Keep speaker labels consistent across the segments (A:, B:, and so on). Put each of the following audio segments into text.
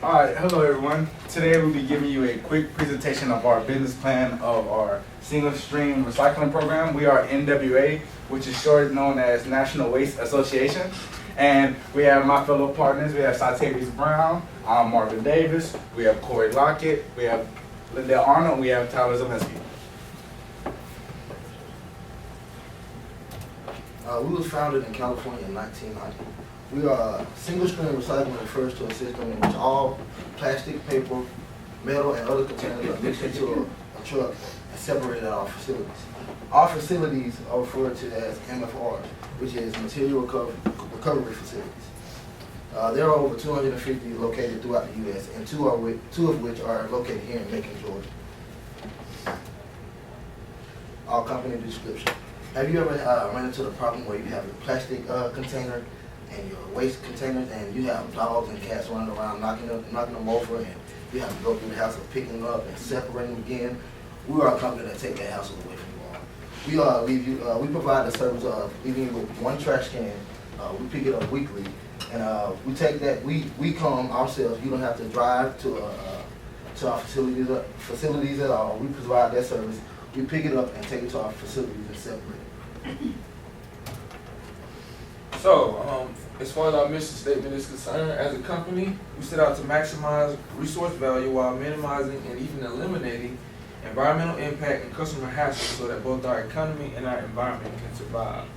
A: Alright, hello everyone. Today we'll be giving you a quick presentation of our business plan of our single stream recycling program. We are NWA, which is short known as National Waste Association. And we have my fellow partners. We have Satavius Brown, I'm Marvin Davis, we have Corey Lockett, we have Lindell Arnold, we have Tyler Zielinski.
B: We was founded in California in 1990. We are single-stream recycling refers to a system in which all plastic, paper, metal, and other containers are mixed into a truck and separated at our facilities. Our facilities are referred to as MFRs, which is Material Recovery Facilities. There are over 250 located throughout the U.S., and two of which are located here in Macon, Georgia. Our company description. Have you ever run into the problem where you have your plastic container and your waste containers, and you have dogs and cats running around knocking them over, and you have to go through the house and pick them up and separate them again? We are a company that take that hassle away from you all. We provide the service of leaving you with one trash can. We pick it up weekly, and we take that. We come ourselves. You don't have to drive to our facilities at all. We provide that service. We pick it up and take it to our facilities and separate it.
C: So, as far as our mission statement is concerned, as a company, we set out to maximize resource value while minimizing and even eliminating environmental impact and customer hassle so that both our economy and our environment can survive.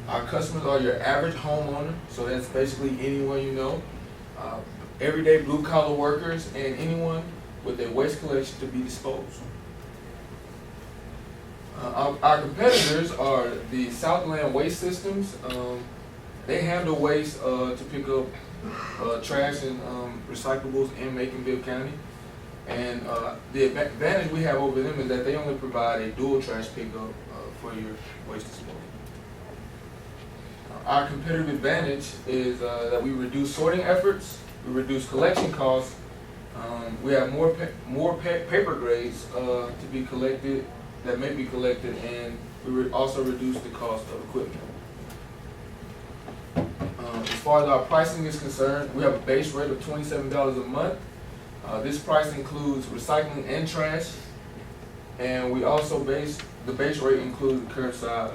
C: Our customers are your average homeowner, so that's basically anyone you know, everyday blue-collar workers, and anyone with a waste collection to be disposed. Our competitors are the Southland Waste Systems. They handle waste to pick up trash and recyclables in Maconville County. And the advantage we have over them is that they only provide a dual trash pickup for your waste disposal. Our competitive advantage is that we reduce sorting efforts, we reduce collection costs, we have more paper grades to be collected, that may be collected, and we also reduce the cost of equipment. As far as our pricing is concerned, we have a base rate of $27 a month. This price includes recycling and trash, and we also the base rate includes curbside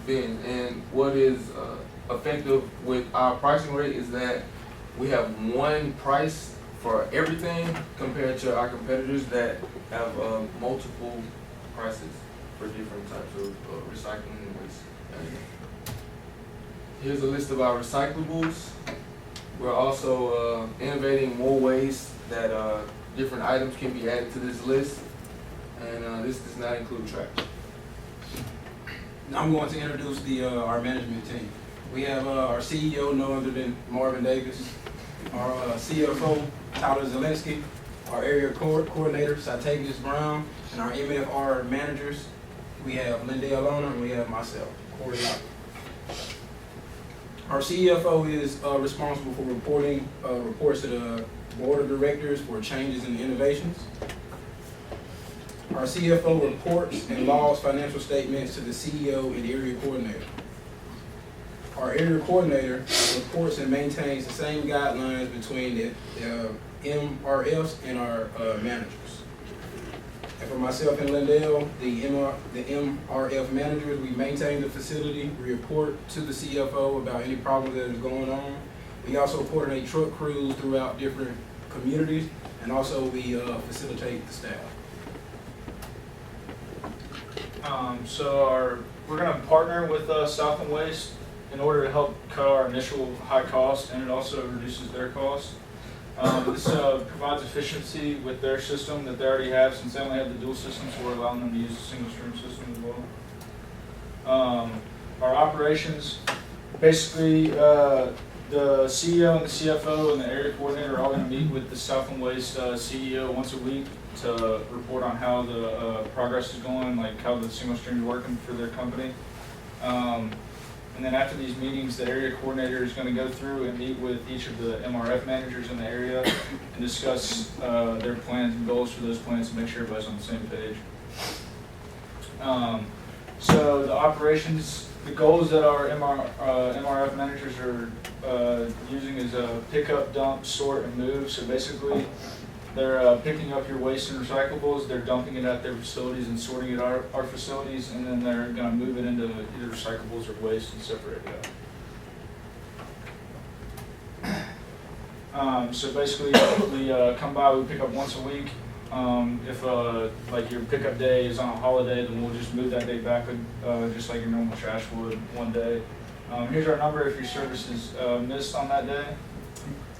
C: bins. And what is effective with our pricing rate is that we have one price for everything compared to our competitors that have multiple prices for different types of recycling and waste. Here's a list of our recyclables. We're also innovating more ways that different items can be added to this list, and this does not include trash.
D: I'm going to introduce our management team. We have our CEO, no other than Marvin Davis, our CFO, Tyler Zielinski, our area coordinator, Satavius Brown, and our MFR managers. We have Lindell Arnold, and we have myself, Corey Lockett. Our CFO is responsible for reporting reports to the board of directors for changes and innovations. Our CFO reports and logs financial statements to the CEO and area coordinator. Our area coordinator reports and maintains the same guidelines between the MRFs and our managers. And for myself and Lindell, the MRF managers, we maintain the facility, we report to the CFO about any problems that is going on. We also coordinate truck crews throughout different communities, and also we facilitate the staff.
E: We're going to partner with Southland Waste in order to help cut our initial high cost, and it also reduces their costs. This provides efficiency with their system that they already have, since they only have the dual system, so we're allowing them to use the single stream system as well. Our operations, basically the CEO and the CFO and the area coordinator are all going to meet with the Southland Waste CEO once a week to report on how the progress is going, like how the single stream is working for their company. And then after these meetings, the area coordinator is going to go through and meet with each of the MRF managers in the area and discuss their plans and goals for those plans to make sure everybody's on the same page. So the operations, the goals that our MRF managers are using is a pickup, dump, sort, and move. So basically, they're picking up your waste and recyclables, they're dumping it at their facilities and sorting it at our facilities, and then they're gonna move it into either recyclables or waste and separate it out. So basically, we come by, we pick up once a week. If like your pickup day is on a holiday, then we'll just move that day back, just like your normal trash would, one day. Here's our number if your service is missed on that day.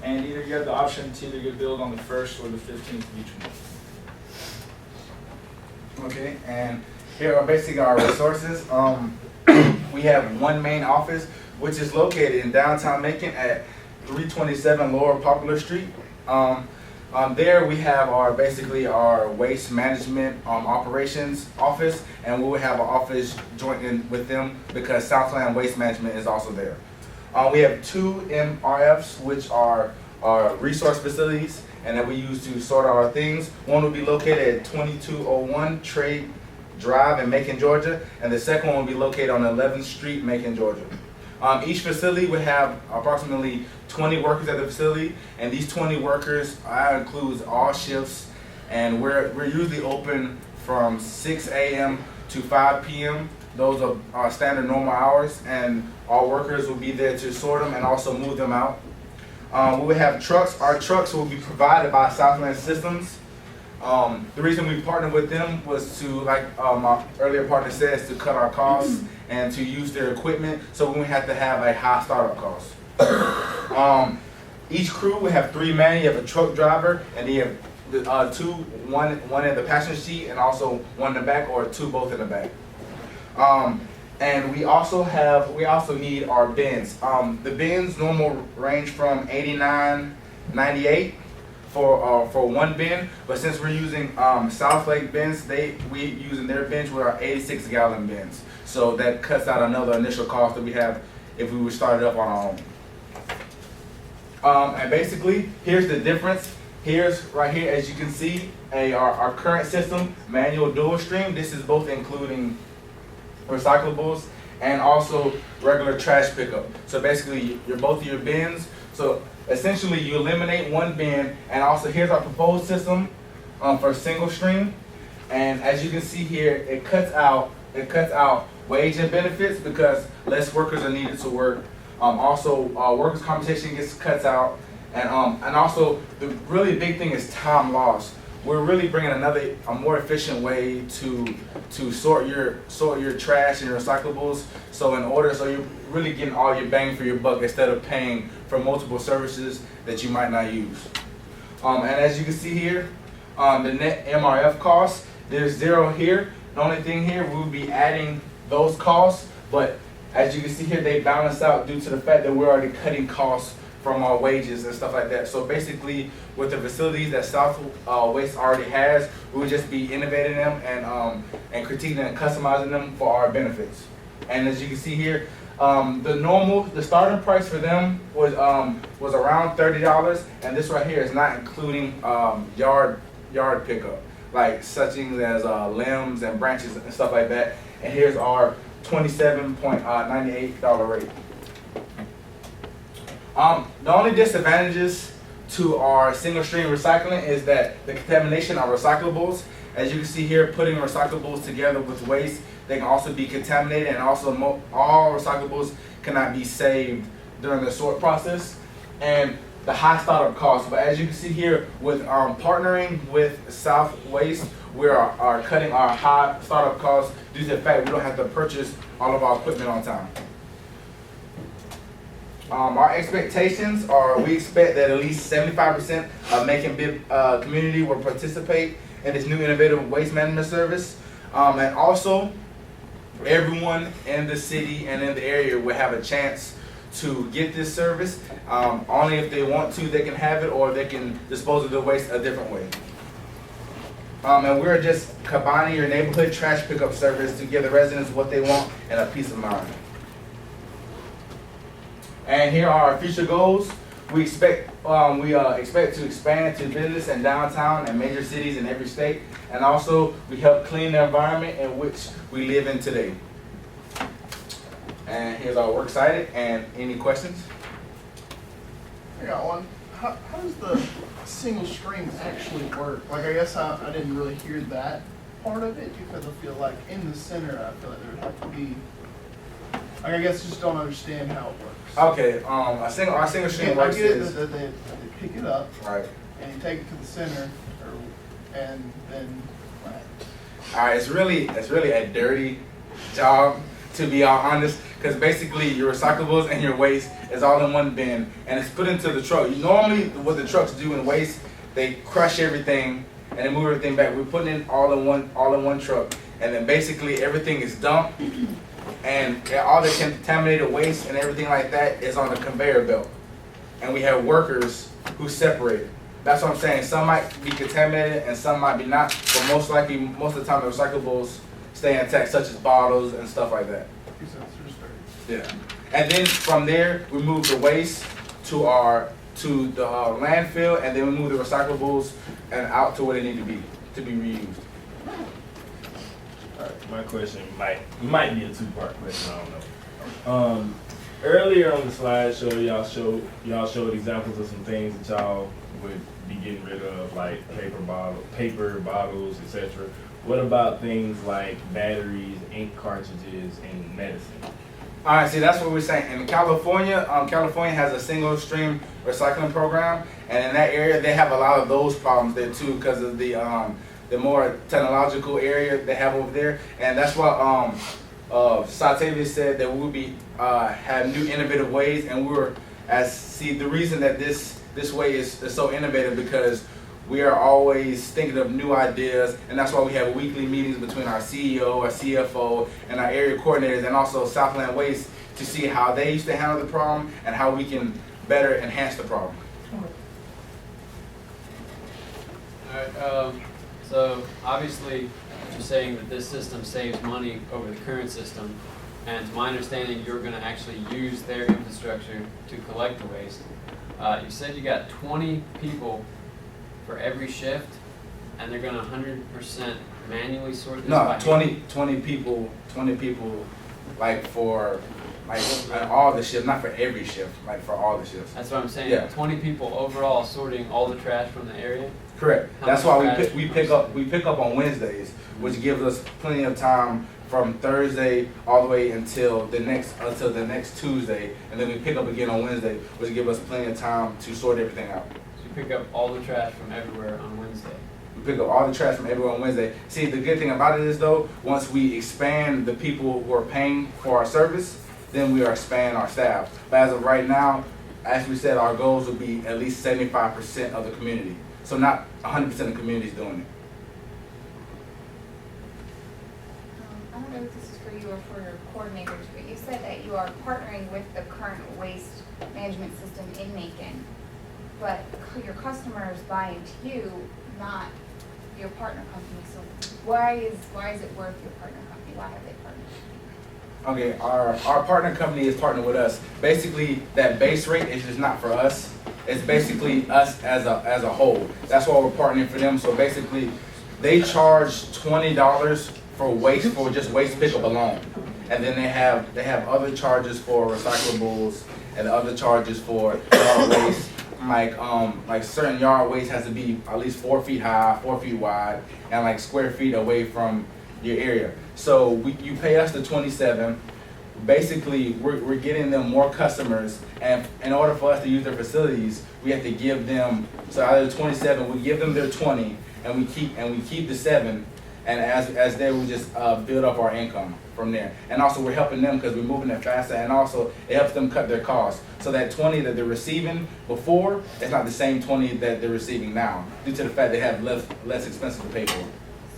E: And either you have the option to either get billed on the 1st or the 15th of each month.
A: Okay, and here are basically our resources. We have one main office, which is located in downtown Macon at 327 Lower Poplar Street. There we have basically our waste management operations office, and we will have an office joint in with them because Southland Waste Management is also there. We have 2 MRFs, which are our resource facilities, and that we use to sort our things. One will be located at 2201 Trade Drive in Macon, Georgia, and the second one will be located on 11th Street, Macon, Georgia. Each facility would have approximately 20 workers at the facility, and these 20 workers includes all shifts, and we're usually open from 6 a.m. to 5 p.m. Those are our standard normal hours, and our workers will be there to sort them and also move them out. We will have trucks. Our trucks will be provided by Southland Systems. The reason we partnered with them was to, like my earlier partner says, to cut our costs and to use their equipment so we won't have to have a high startup cost. Each crew will have 3 men. You have a truck driver, and you have one in the passenger seat and also one in the back, or 2 both in the back. And we also need our bins. The bins normal range from 89.98 for one bin, but since we're using South Lake bins, we using their bins with our 86-gallon bins. So that cuts out another initial cost that we have if we would start it up on our own. And basically, here's the difference. Here's right here, as you can see, our current system, manual dual stream. This is both including recyclables and also regular trash pickup. So basically, both of your bins. So essentially, you eliminate one bin, and also here's our proposed system for single stream. And as you can see here, it cuts out wage and benefits because less workers are needed to work. Also, workers' compensation gets cuts out, and also the really big thing is time loss. We're really bringing a more efficient way to sort your trash and your recyclables. So you're really getting all your bang for your buck instead of paying for multiple services that you might not use. And as you can see here, the net MRF costs, there's 0 here. The only thing here, we'll be adding those costs, but as you can see here, they balance out due to the fact that we're already cutting costs from our wages and stuff like that. So basically, with the facilities that South Waste already has, we would just be innovating them and critiquing and customizing them for our benefits. And as you can see here, the starting price for them was around $30, and this right here is not including yard pickup, like such things as limbs and branches and stuff like that. And here's our $27.98 rate. The only disadvantages to our single stream recycling is that the contamination of recyclables. As you can see here, putting recyclables together with waste, they can also be contaminated, and also all recyclables cannot be saved during the sort process, and the high startup costs. But as you can see here, with partnering with South Waste, we are cutting our high startup costs due to the fact we don't have to purchase all of our equipment on time. Our expectations are we expect that at least 75% of Macon community will participate in this new innovative waste management service. And also, everyone in the city and in the area will have a chance to get this service. Only if they want to, they can have it, or they can dispose of the waste a different way. And we're just combining your neighborhood trash pickup service to give the residents what they want and a peace of mind. And here are our future goals. We expect to expand to business in downtown and major cities in every state, and also we help clean the environment in which we live in today. And here's our works cited. And any questions?
F: I got one. How does the single stream actually work? Like, I guess I didn't really hear that part of it because I feel like in the center, I feel like there would have to be, like, I guess just don't understand how it works.
A: Okay, our single stream
F: I
A: works
F: get it
A: is,
F: that they pick it up
A: right.
F: and you take it to the center, and then,
A: Alright, it's really a dirty job, to be all honest, because basically your recyclables and your waste is all in one bin and it's put into the truck. Normally what the trucks do in waste, they crush everything and then move everything back. We're putting it all in one truck, and then basically everything is dumped and all the contaminated waste and everything like that is on the conveyor belt. And we have workers who separate it. That's what I'm saying. Some might be contaminated and some might be not, but most likely, most of the time, the recyclables stay intact, such as bottles and stuff like that. Yeah. And then from there, we move the waste to the landfill, and then we move the recyclables and out to where they need to be reused.
G: Alright, my question might be a two-part question, I don't know. Earlier on the slideshow, y'all showed examples of some things that y'all would be getting rid of, like paper bottles, etc. What about things like batteries, ink cartridges, and medicine?
A: All right, see, that's what we're saying. In California, California has a single stream recycling program, and in that area, they have a lot of those problems there too, because of the more technological area they have over there, and that's why Satavia said that we would be have new innovative ways, and the reason that this way is so innovative because we are always thinking of new ideas, and that's why we have weekly meetings between our CEO, our CFO, and our area coordinators, and also Southland Waste to see how they used to handle the problem and how we can better enhance the problem.
H: All right. So obviously, you're saying that this system saves money over the current system, and to my understanding, you're going to actually use their infrastructure to collect the waste. You said you got 20 people for every shift, and they're going to 100% manually sort this?
A: No, 20 people, like for all the shifts, not for every shift, like for all the shifts.
H: That's what I'm saying.
A: Yeah.
H: 20 people overall sorting all the trash from the area?
A: Correct.
H: How
A: That's
H: much
A: why
H: trash
A: we pick up on Wednesdays, which gives us plenty of time from Thursday all the way until the next Tuesday, and then we pick up again on Wednesday, which gives us plenty of time to sort everything out.
H: Pick up all the trash from everywhere on Wednesday.
A: We pick up all the trash from everywhere on Wednesday. See, the good thing about it is though, once we expand the people who are paying for our service, then we are expanding our staff. But as of right now, as we said, our goals would be at least 75% of the community. So not 100% of the community is doing it.
I: I don't know if this is for you or for your coordinators, but you said that you are partnering with the current waste management system in Macon. But your customers buy into you, not your partner company. So why is it worth your partner company? Why have they partnered?
A: Okay, our partner company is partnering with us. Basically, that base rate is just not for us. It's basically us as a whole. That's why we're partnering for them. So basically, they charge $20 for just waste pickup alone, and then they have other charges for recyclables and other charges for waste. Like certain yard waste has to be at least 4 feet high, 4 feet wide, and like square feet away from your area. So you pay us the $27. Basically, we're getting them more customers, and in order for us to use their facilities, we have to give them, so out of the 27, we give them their 20, and we keep the 7, and as they will just build up our income from there. And also we're helping them because we're moving it faster, and also it helps them cut their costs. So that 20 that they're receiving before, it's not the same 20 that they're receiving now, due to the fact they have less expensive to pay for.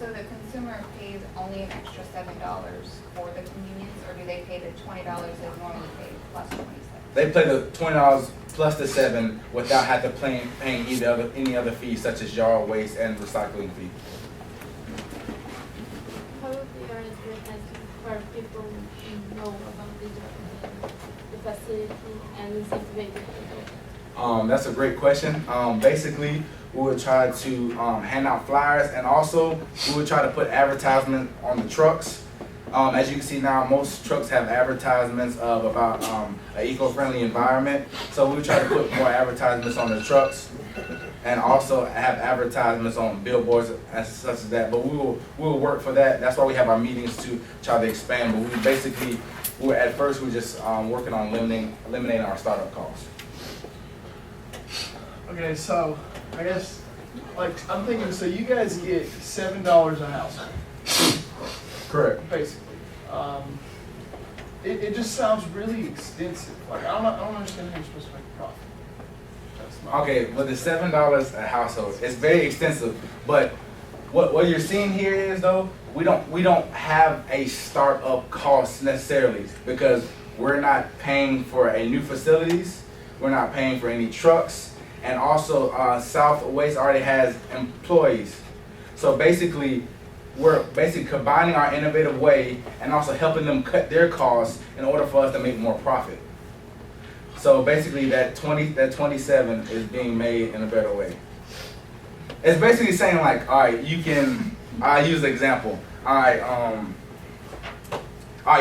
I: So the consumer pays only an extra $7 for the convenience, or do they pay the $20 as normally paid plus 27?
A: They pay the $20 plus the 7 without having to paying any other fees such as yard waste and recycling fee.
J: How would the awareness for people to know about the facility and incentivize people?
A: That's a great question. Basically, we would try to hand out flyers, and also we would try to put advertisement on the trucks. As you can see now, most trucks have advertisements of about an eco-friendly environment. So we try to put more advertisements on the trucks, and also have advertisements on billboards and such as that. But we will work for that. That's why we have our meetings to try to expand. But at first we were just working on eliminating our startup costs.
F: Okay, so I guess, like, I'm thinking, so you guys get $7 a household,
A: Correct.
F: basically. It just sounds really extensive. Like, I don't understand how you're supposed to make a profit. That's my.
A: Okay, well, the $7 a household, it's very extensive, but what you're seeing here is though, we don't have a startup cost necessarily, because we're not paying for a new facilities, we're not paying for any trucks, and also South Waste already has employees. So basically, we're combining our innovative way and also helping them cut their costs in order for us to make more profit. So basically that 27 is being made in a better way. It's basically saying like, all right, I use the example. All right,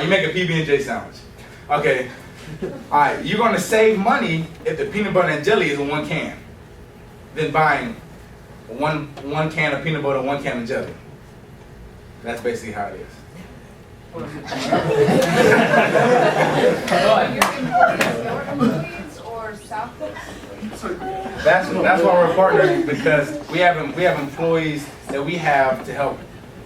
A: you make a PB&J sandwich. Okay, all right, you're gonna save money if the peanut butter and jelly is in one can, than buying one can of peanut butter, one can of jelly. That's basically how it is.
I: Your employees or Southwood?
A: That's why we're partnering, because we have employees that we have to help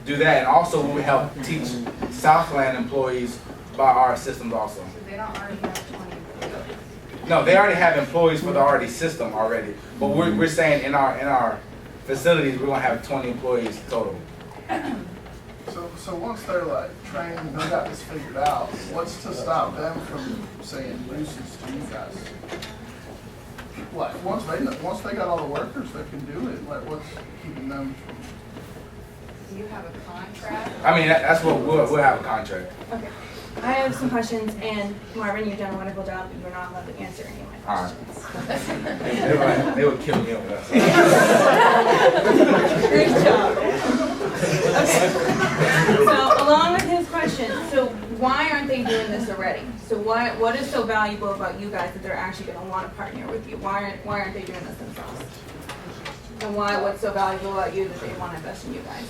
A: do that, and also we help teach Southland employees about our systems also.
I: So they don't already have 20 employees?
A: No, they already have employees for the already system already, but we're saying in our facilities we're gonna have 20 employees total.
F: So once they're like trained and they got this figured out, what's to stop them from saying nuisance to you guys? Like once they got all the workers that can do it, like what's keeping them from?
I: Do you have a contract?
A: I mean, that's what we'll have a contract.
K: Okay. I have some questions, and Marvin, you've done a wonderful job, but you're not allowed to answer any of my
A: All right.
K: questions.
A: They would kill me over that.
K: Great job. Okay. So along with his question, so why aren't they doing this already? So what is so valuable about you guys that they're actually going to want to partner with you? Why aren't they doing this themselves? And what's so valuable about you that they want to invest in you guys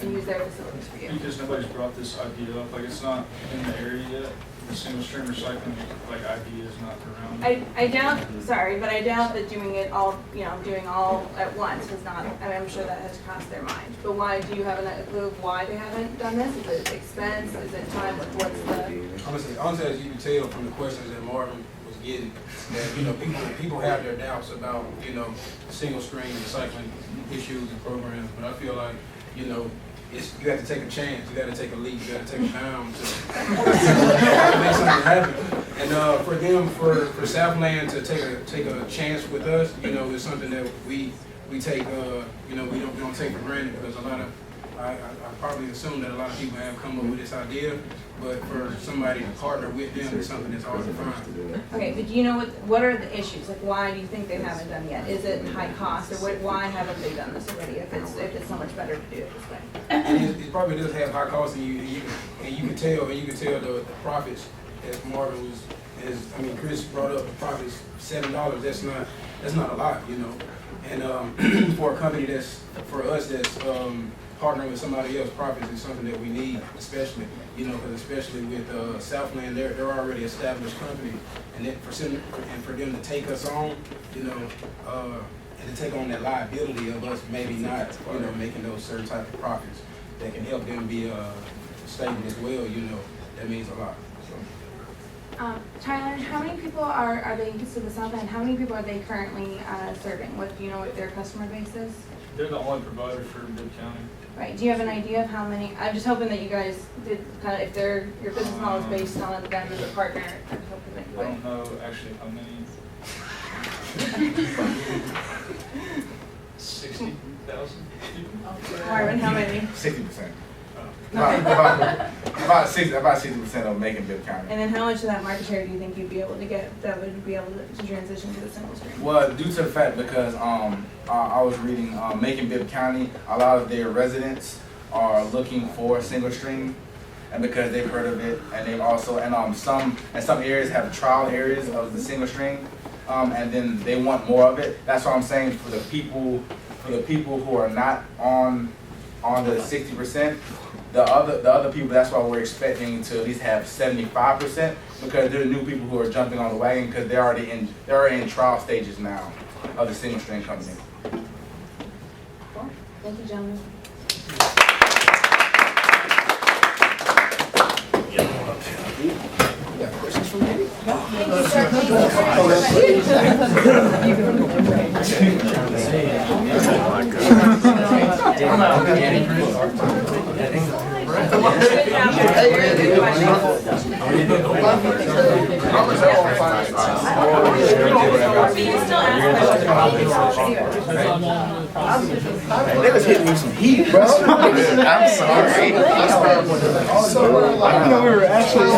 K: and use their facilities for you?
E: Because nobody's brought this idea up, like it's not in the area yet. The single stream recycling like idea is not around.
K: I doubt, sorry, but I doubt that doing it all, doing all at once is not, I mean, I'm sure that has crossed their mind. But why, do you have a clue of why they haven't done this? Is it expense? Is it time? What's the?
D: Honestly, as you can tell from the questions that Marvin was getting, that, people have their doubts about, single stream recycling issues and programs, but I feel like, you have to take a chance, you gotta take a leap, you gotta take a bound to make something happen. And for Southland to take a chance with us, it's something that we take, we don't take for granted, because I probably assume that a lot of people have come up with this idea, but for somebody to partner with them is something that's hard to find.
K: Okay, but do you know what are the issues? Like, why do you think they haven't done it yet? Is it high cost, or why haven't they done this already if it's so much better to do it this way?
D: It probably does have high costs, and you can tell the profits, as Marvin Chris brought up the profits, $7. That's not a lot, And for a company that's partnering with somebody else, profits is something that we need, especially, because especially with Southland, they're already established company, and then for them to take us on, and to take on that liability of us maybe not, making those certain type of profits that can help them be stable as well, that means a lot.
K: Tyler, how many people are they, so the Southland, how many people are they currently serving? Do you know what their customer base is?
E: They're the only provider for Bibb County.
K: Right, do you have an idea of how many? I'm just hoping that you guys did kind of, if your business model is based on them as a partner, I'm hoping that you
E: I
K: would.
E: don't know actually how many. 60,000 people?
K: Marvin, how many?
A: 60%. About 60% of making Bibb County.
K: And then how much of that market share do you think you'd be able to get that would be able to transition to the single stream?
A: Well, due to the fact because I was reading Macon Bibb County, a lot of their residents are looking for single stream, and because they've heard of it, and they've also, and some areas have trial areas of the single stream, and then they want more of it. That's why I'm saying for the people who are not on the 60%, the other people, that's why we're expecting to at least have 75%, because they're the new people who are jumping on the wagon because they're already in trial stages now of the single stream company.
K: Thank you, gentlemen.
A: They was hitting me some heat, bro. I'm sorry. I know we were actually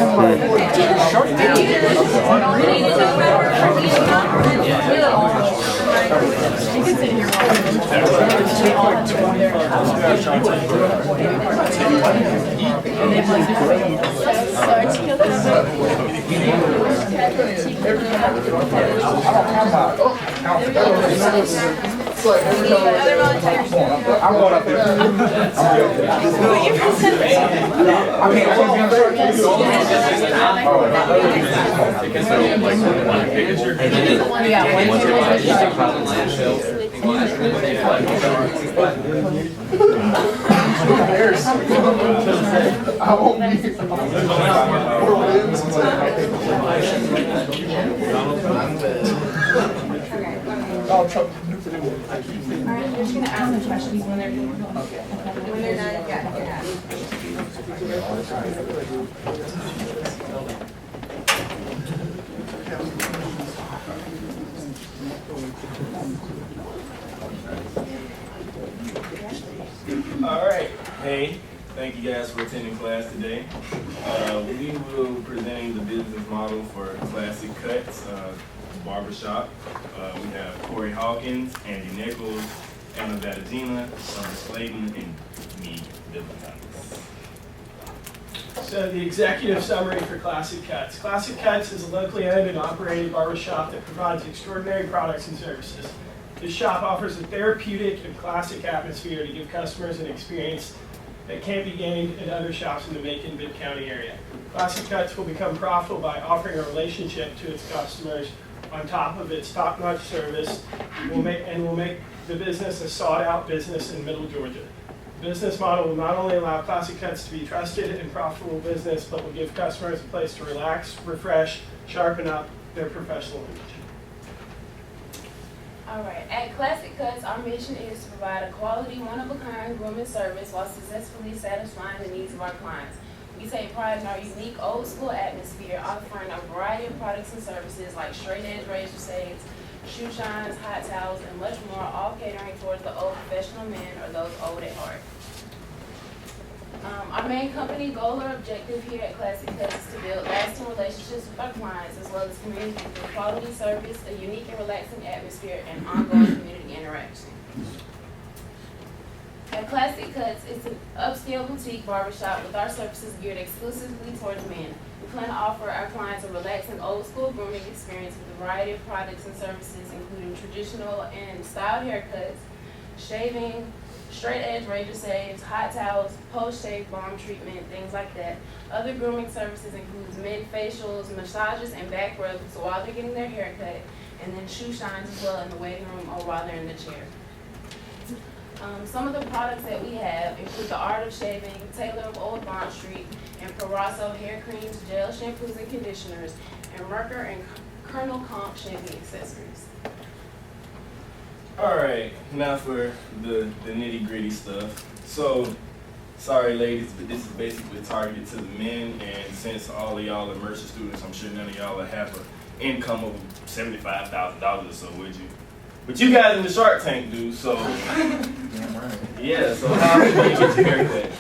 A: I'm going up there.
F: I won't be.
K: Alright, you're just gonna ask them questions when they're done. When they're done, yeah, you can ask.
G: All right. Hey, thank you guys for attending class today. We will be presenting the business model for Classic Cuts Barbershop. We have Corey Hawkins, Andy Nichols, Anna Vadagina, Summer Slayton, and me, Dylan Thomas.
L: So the executive summary for Classic Cuts. Classic Cuts is a locally owned and operated barbershop that provides extraordinary products and services. This shop offers a therapeutic and classic atmosphere to give customers an experience that can't be gained at other shops in the Macon-Bibb County area. Classic Cuts will become profitable by offering a relationship to its customers on top of its top-notch service, will make the business a sought-out business in Middle Georgia. The business model will not only allow Classic Cuts to be trusted and profitable business, but will give customers a place to relax, refresh, sharpen up their professional image.
M: All right, at Classic Cuts, our mission is to provide a quality, one-of-a-kind grooming service while successfully satisfying the needs of our clients. We take pride in our unique old-school atmosphere, offering a variety of products and services like straight-edge razor shades, shoe shines, hot towels, and much more, all catering towards the old professional men or those old at heart. Our main company goal or objective here at Classic Cuts is to build lasting relationships with our clients as well as community through quality service, a unique and relaxing atmosphere, and ongoing community interaction. At Classic Cuts, it's an upscale boutique barbershop with our services geared exclusively towards men. We plan to offer our clients a relaxing old-school grooming experience with a variety of products and services, including traditional and styled haircuts, shaving, straight-edge razor saves, hot towels, post-shave balm treatment, things like that. Other grooming services include mid-facials, massages, and back rubs while they're getting their hair cut, and then shoe shines as well in the waiting room or while they're in the chair. Some of the products that we have include the Art of Shaving, Taylor of Old Bond Street, and Perasso hair creams, gel shampoos and conditioners, and Merker and Colonel Comp shaving accessories.
G: All right, now for the nitty gritty stuff. So, sorry ladies, but this is basically targeted to the men, and since all of y'all are Mercer students, I'm sure none of y'all will have an income of $75,000 or so, would you? But you guys in the Shark Tank do, so yeah, so how often do you get your haircut?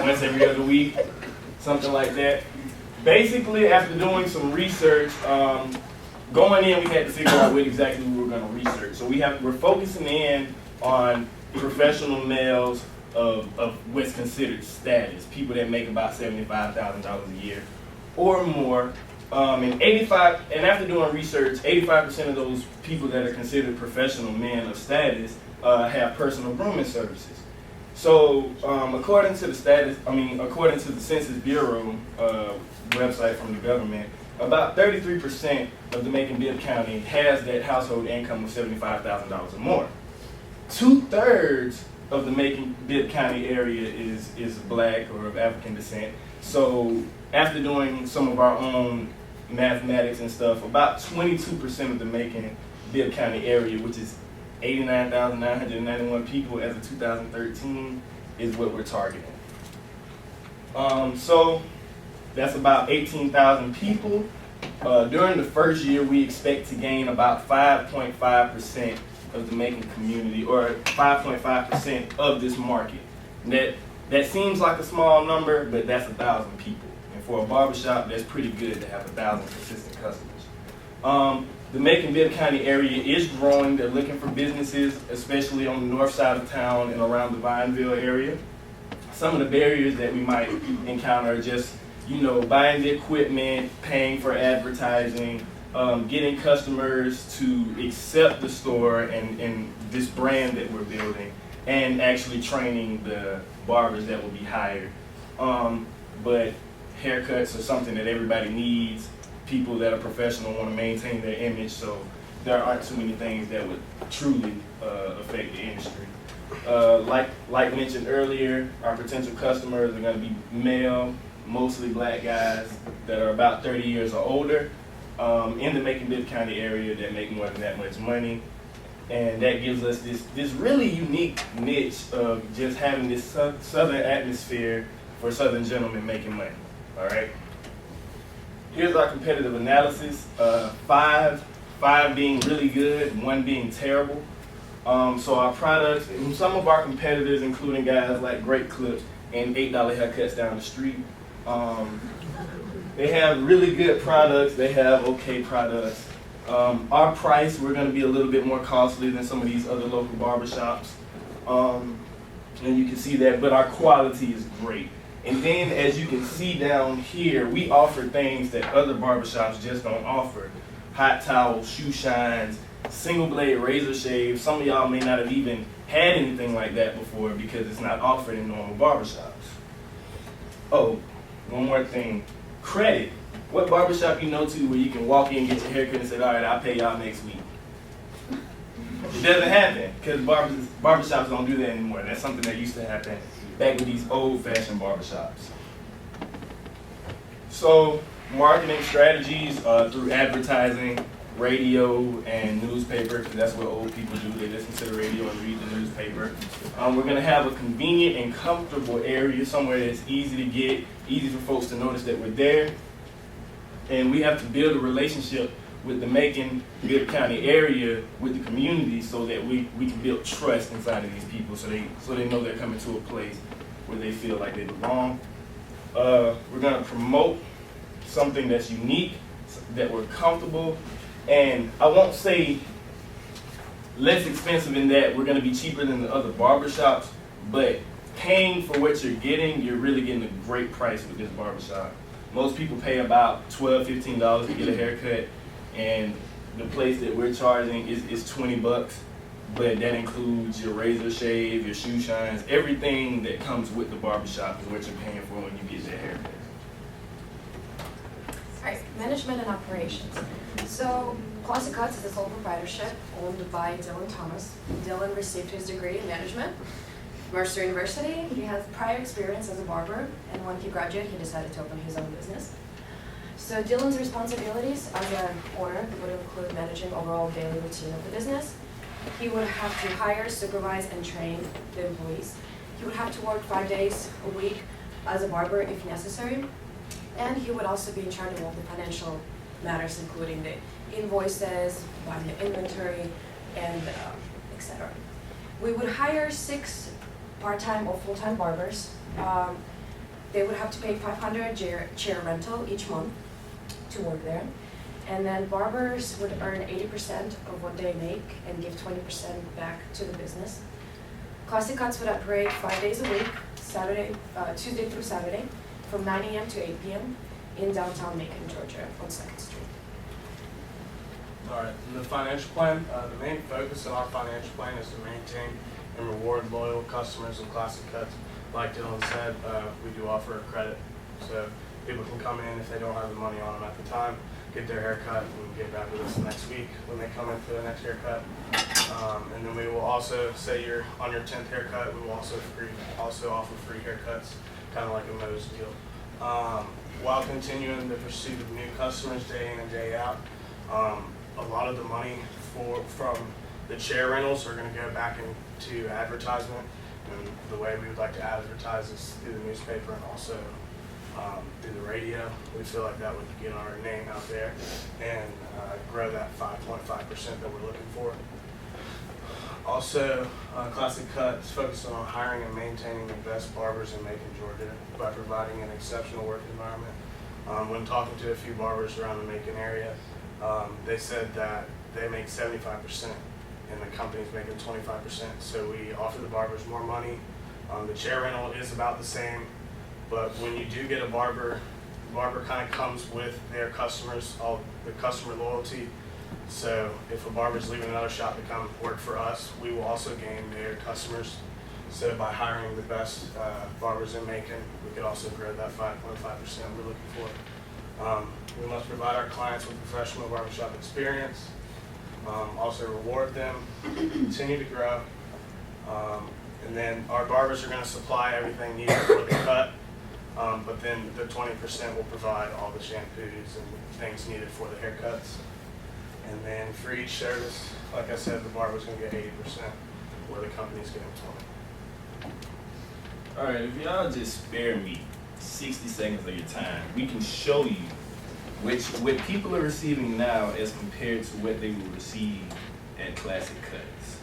G: Once every other week, something like that. Basically, after doing some research, going in, we had to figure out what exactly we were going to research. So we're focusing in on professional males of what's considered status, people that make about $75,000 a year or more. And after doing research, 85% of those people that are considered professional men of status have personal grooming services. So according to the Census Bureau website from the government, about 33% of the Macon-Bibb County has that household income of $75,000 or more. 2/3 of the Macon-Bibb County area is black or of African descent. So after doing some of our own mathematics and stuff, about 22% of the Macon-Bibb County area, which is 89,991 people as of 2013, is what we're targeting. So that's about 18,000 people. During the first year, we expect to gain about 5.5% of the Macon community, or 5.5% of this market. And that seems like a small number, but that's 1,000 people. And for a barbershop, that's pretty good to have 1,000 consistent customers. The Macon-Bibb County area is growing. They're looking for businesses, especially on the north side of town and around the Vineville area. Some of the barriers that we might encounter are just, buying the equipment, paying for advertising, getting customers to accept the store and this brand that we're building, and actually training the barbers that will be hired. But haircuts are something that everybody needs. People that are professional want to maintain their image, so there aren't too many things that would truly affect the industry. Like mentioned earlier, our potential customers are going to be male, mostly black guys that are about 30 years or older in the Macon-Bibb County area that make more than that much money. And that gives us this really unique niche of just having this southern atmosphere for southern gentlemen making money. All right. Here's our competitive analysis. Five being really good, 1 being terrible. So our products, and some of our competitors, including guys like Great Clips and $8 haircuts down the street, they have really good products. They have okay products. Our price, we're going to be a little bit more costly than some of these other local barbershops. And you can see that, but our quality is great. And then as you can see down here, we offer things that other barbershops just don't offer. Hot towels, shoe shines, single blade razor shave. Some of y'all may not have even had anything like that before because it's not offered in normal barbershops. Oh, one more thing. Credit. What barbershop you know to where you can walk in, get your haircut, and say, all right, I'll pay y'all next week? It doesn't happen because barbershops don't do that anymore. That's something that used to happen back with these old-fashioned barbershops. So marketing strategies through advertising, radio, and newspaper, because that's what old people do. They listen to the radio and read the newspaper. We're going to have a convenient and comfortable area, somewhere that's easy to get, easy for folks to notice that we're there. And we have to build a relationship with the Macon-Bibb County area, with the community, so that we can build trust inside of these people, so they know they're coming to a place where they feel like they belong. We're going to promote something that's unique, that we're comfortable, and I won't say less expensive in that we're going to be cheaper than the other barbershops, but paying for what you're getting, you're really getting a great price with this barbershop. Most people pay about $12, $15 to get a haircut, and the place that we're charging is $20, but that includes your razor shave, your shoe shines, everything that comes with the barbershop is what you're paying for when you get that haircut.
N: All right, management and operations. So Classic Cuts is a sole proprietorship owned by Dylan Thomas. Dylan received his degree in management from Mercer University. He has prior experience as a barber, and when he graduated, he decided to open his own business. So Dylan's responsibilities as an owner would include managing overall daily routine of the business. He would have to hire, supervise, and train the employees. He would have to work 5 days a week as a barber if necessary. And he would also be in charge of all the financial matters, including the invoices, buying the inventory, and etc. We would hire 6 part-time or full-time barbers. They would have to pay $500 chair rental each month to work there. And then barbers would earn 80% of what they make and give 20% back to the business. Classic Cuts would operate 5 days a week, Tuesday through Saturday, from 9 a.m. to 8 p.m. in downtown Macon, Georgia, on 2nd Street.
O: All right, the financial plan, the main focus of our financial plan is to maintain and reward loyal customers of Classic Cuts. Like Dylan said, we do offer a credit, so people can come in if they don't have the money on them at the time, get their haircut, and get back with us next week when they come in for the next haircut. And then we will also, say you're on your 10th haircut, we will also offer free haircuts, kind of like a Moe's deal. While continuing the pursuit of new customers day in and day out, a lot of the money from the chair rentals are going to go back into advertisement. And the way we would like to advertise is through the newspaper and also through the radio. We feel like that would get our name out there and grow that 5.5% that we're looking for. Also, Classic Cuts focuses on hiring and maintaining the best barbers in Macon, Georgia by providing an exceptional work environment. When talking to a few barbers around the Macon area, they said that they make 75% and the company's making 25%. So we offer the barbers more money. The chair rental is about the same, but when you do get a barber, the barber kind of comes with their customers, all the customer loyalty. So if a barber's leaving another shop to come work for us, we will also gain their customers. So by hiring the best barbers in Macon, we could also grow that 5.5% we're looking for. We must provide our clients with professional barbershop experience, also reward them, continue to grow. And then our barbers are going to supply everything needed for the cut, but then the 20% will provide all the shampoos and things needed for the haircuts. And then for each service, like I said, the barber's going to get 80%, where the company's getting 20%.
G: All right, if y'all just spare me 60 seconds of your time, we can show you what people are receiving now as compared to what they will receive at Classic Cuts.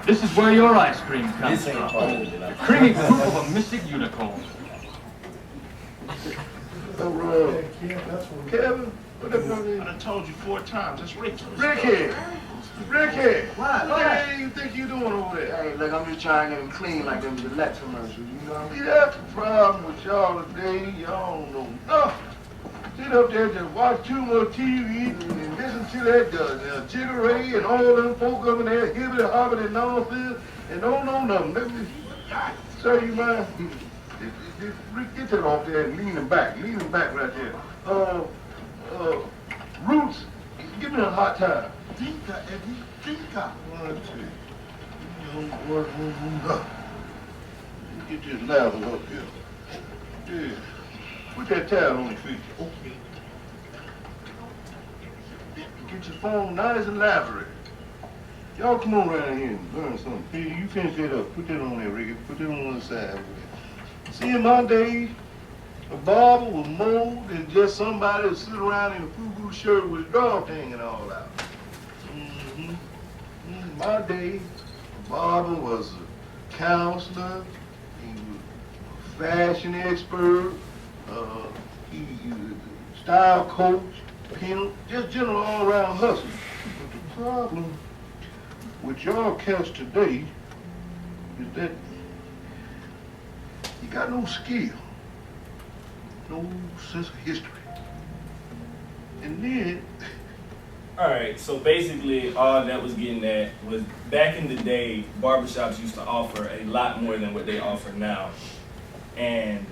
P: This is where your ice cream comes from. The creamy poop of a mystic unicorn.
Q: Kevin, what up, brother? I done told you 4 times. It's Ricky. Ricky! What do you think you doing over there? Hey, look, I'm just trying to get them clean like them Gillette commercials, you know? See, that's the problem with y'all today. Y'all don't know nothing. Sit up there just watch too much TV and listen to that Jigger Ray and all them folk up in there, hibbity-hobbity nonsense, and don't know nothing. Let me show you, man. Just get that off there and lean him back right there. Roots, give me a hot time. Dinka, Eddie, Dinka. 1, 2. Get this lather up here. Yeah. Put that towel on your feet. Okay. Get your phone nice and elaborate. Y'all come on around here and learn something. Hey, you finish that up. Put that on there, Ricky. Put that on one side. See, in my day, a barber was more than just somebody that sit around in a fugu shirt with a dog hanging all out. In my day, a barber was a counselor, he was a fashion expert, he was a style coach, pimp, just general all-around hustler. But the problem with y'all cats today is that you got no skill, no sense of history. And then,
G: all right, so basically all that was getting at was back in the day, barbershops used to offer a lot more than what they offer now. And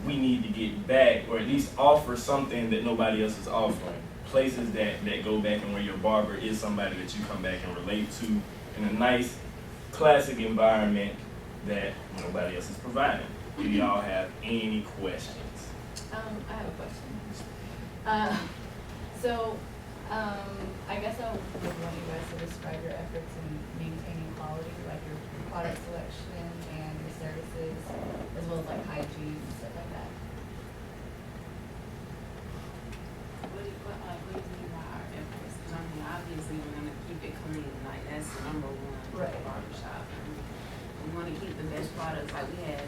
G: we need to get back, or at least offer something that nobody else is offering. Places that go back and where your barber is somebody that you come back and relate to in a nice, classic environment that nobody else is providing. Do y'all have any questions?
R: I have a question. I guess I would want you guys to describe your efforts in maintaining quality, like your product selection and your services, as well as like hygiene and stuff like that.
M: What do you mean by our efforts? I mean, obviously, we're going to keep it clean. Like, that's the number one
R: Right.
M: barbershop. We want to keep the best products. Like, we had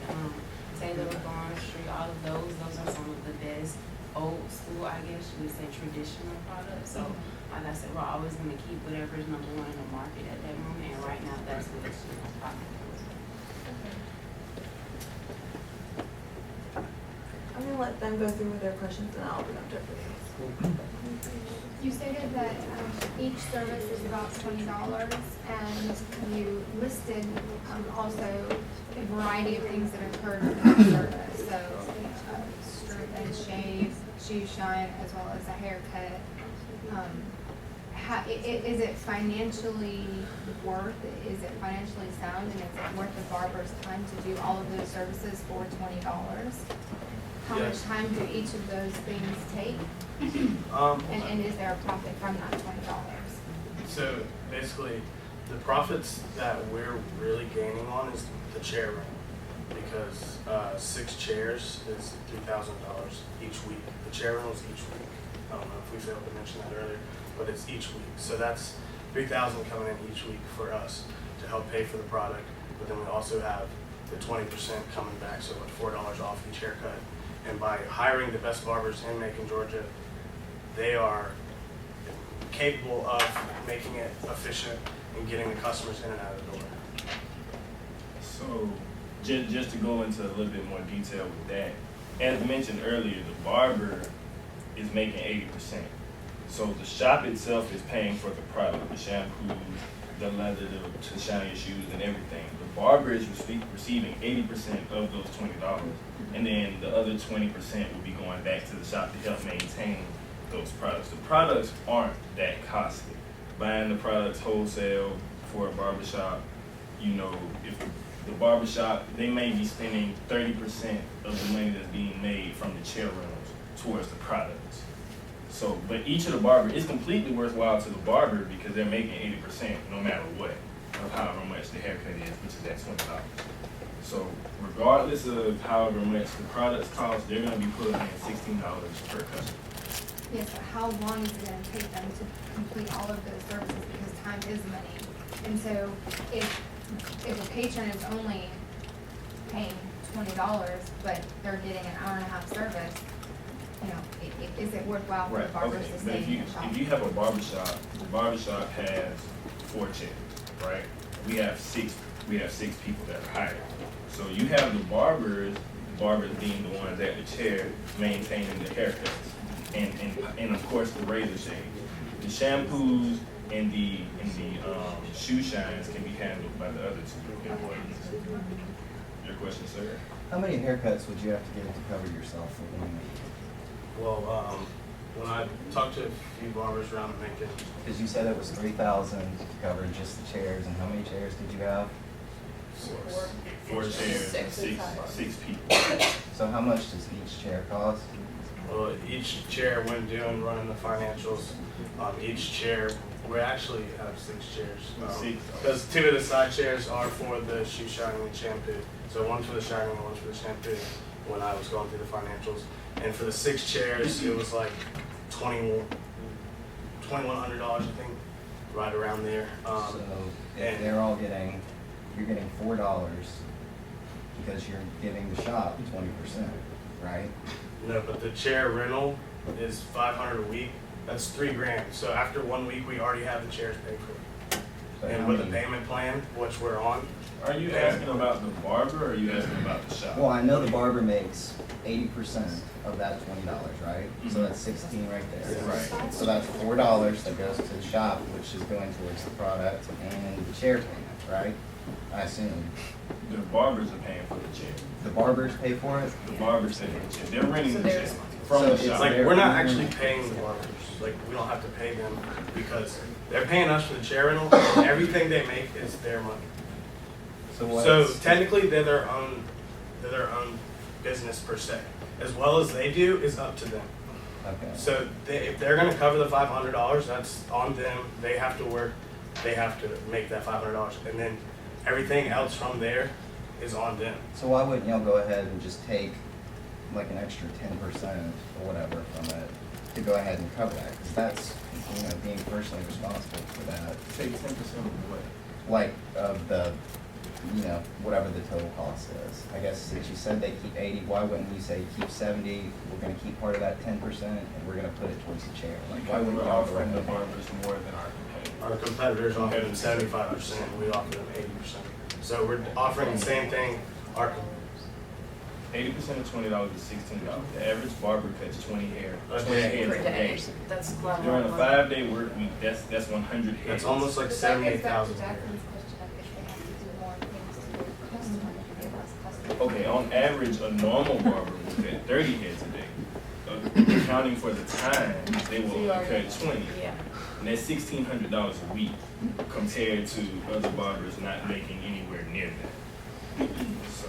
M: Taylor, Barn Street, all of those. Those are some of the best old school, I guess you would say traditional products. So like I said, we're always gonna keep whatever's number one in the market at that moment, and right now that's what's popular.
K: I'm gonna let them go through with their questions and I'll bring up different.
I: You stated that each service is about $20, and you listed also a variety of things that occurred with the service. So, strip and shave, shoe shine, as well as a haircut. Is it financially sound, and is it worth the barber's time to do all of those services for $20? How much time do each of those things take? And is there a profit from that $20?
O: So basically, the profits that we're really gaining on is the chair rental, because 6 chairs is $3,000 each week. The chair rental is each week. I don't know if we failed to mention that earlier, but it's each week. So that's $3,000 coming in each week for us to help pay for the product. But then we also have the 20% coming back, so $4 off each haircut. And by hiring the best barbers in Macon, Georgia, they are capable of making it efficient and getting the customers in and out of the door.
G: So, just to go into a little bit more detail with that, as mentioned earlier, the barber is making 80%. So the shop itself is paying for the product, the shampoo, the leather to shine your shoes and everything. The barber is receiving 80% of those $20, and then the other 20% will be going back to the shop to help maintain those products. The products aren't that costly. Buying the products wholesale for a barbershop, you know, if the barbershop, they may be spending 30% of the money that's being made from the chair rentals towards the products. So, but each of the barbers, it's completely worthwhile to the barber because they're making 80% no matter what of however much the haircut is, which is at $20. So regardless of however much the products cost, they're gonna be putting in $16 per customer.
I: Yes, but how long is it gonna take them to complete all of those services, because time is money? And so if a patron is only paying $20, but they're getting an hour and a half service, you know, is it worthwhile for the barbers to stay in the shop?
G: If you have a barbershop, the barbershop has 4 chairs, right? We have six people that are hired. So you have the barbers being the ones at the chair maintaining the haircuts, and of course the razor shades. The shampoos and the shoe shines can be handled by the other 2 employees. Your question, sir?
S: How many haircuts would you have to get to cover yourself for 1 week?
O: Well, when I talked to a few barbers around Macon,
S: Because you said it was 3,000 to cover just the chairs, and how many chairs did you have?
G: 4 chairs, and six people.
S: So how much does each chair cost?
O: well, each chair, when running the financials, each chair, we actually have 6 chairs. Because 2 of the side chairs are for the shoe shining and shampoo. So one for the shining and one for the shampoo when I was going through the financials. And for the 6 chairs, it was like $2,100, I think, right around there.
S: So if they're all you're getting $4 because you're giving the shop 20%, right?
O: No, but the chair rental is $500 a week. That's $3,000. So after 1 week, we already have the chairs paid for.
S: So
O: And with the payment plan, which we're on.
G: Are you asking about the barber or are you asking about the shop?
S: Well, I know the barber makes 80% of that $20, right? So that's 16 right there.
G: Right.
S: So that's $4 that goes to the shop, which is going towards the product and the chair payment, right? I assume.
G: The barbers are paying for the chair.
S: The barbers pay for it?
G: The barbers pay for the chair. They're renting the chair from
S: So
G: the
S: it's
G: shop.
O: Like, we're not actually paying the barbers. Like, we don't have to pay them because they're paying us for the chair rental. And everything they make is their money. So technically, they're their own business per se. As well as they do is up to them.
S: Okay.
O: So if they're going to cover the $500, that's on them. They have to work. They have to make that $500, and then everything else from there is on them.
S: So why wouldn't y'all go ahead and just take like an extra 10% or whatever from it to go ahead and cover that? Because that's, being personally responsible for that.
G: Take 10% of what?
S: Like of the you know, whatever the total cost is. I guess since you said they keep 80, why wouldn't you say keep 70, we're gonna keep part of that 10%, and we're gonna put it towards the chair? Like, why wouldn't
G: We're
S: you offer
G: offering the
S: it?
G: barbers more than our competitors.
O: Our competitors offer them 75%, we offer them 80%. So we're offering the same thing. Our
G: 80% of $20 is $16. The average barber cuts 20 heads
O: Per
G: a
O: day.
G: day.
N: That's a lot of
G: During a
N: money.
G: 5-day work week, that's 100 heads.
O: That's almost like
I: But that gets back to
O: 78,000.
I: Jacqueline's question of if they have to do more things to the customer, if they less customers.
G: Okay, on average, a normal barber will cut 30 heads a day. Accounting for the time, they will only cut 20.
N: Yeah.
G: And that's $1,600 a week compared to other barbers not making anywhere near that. So,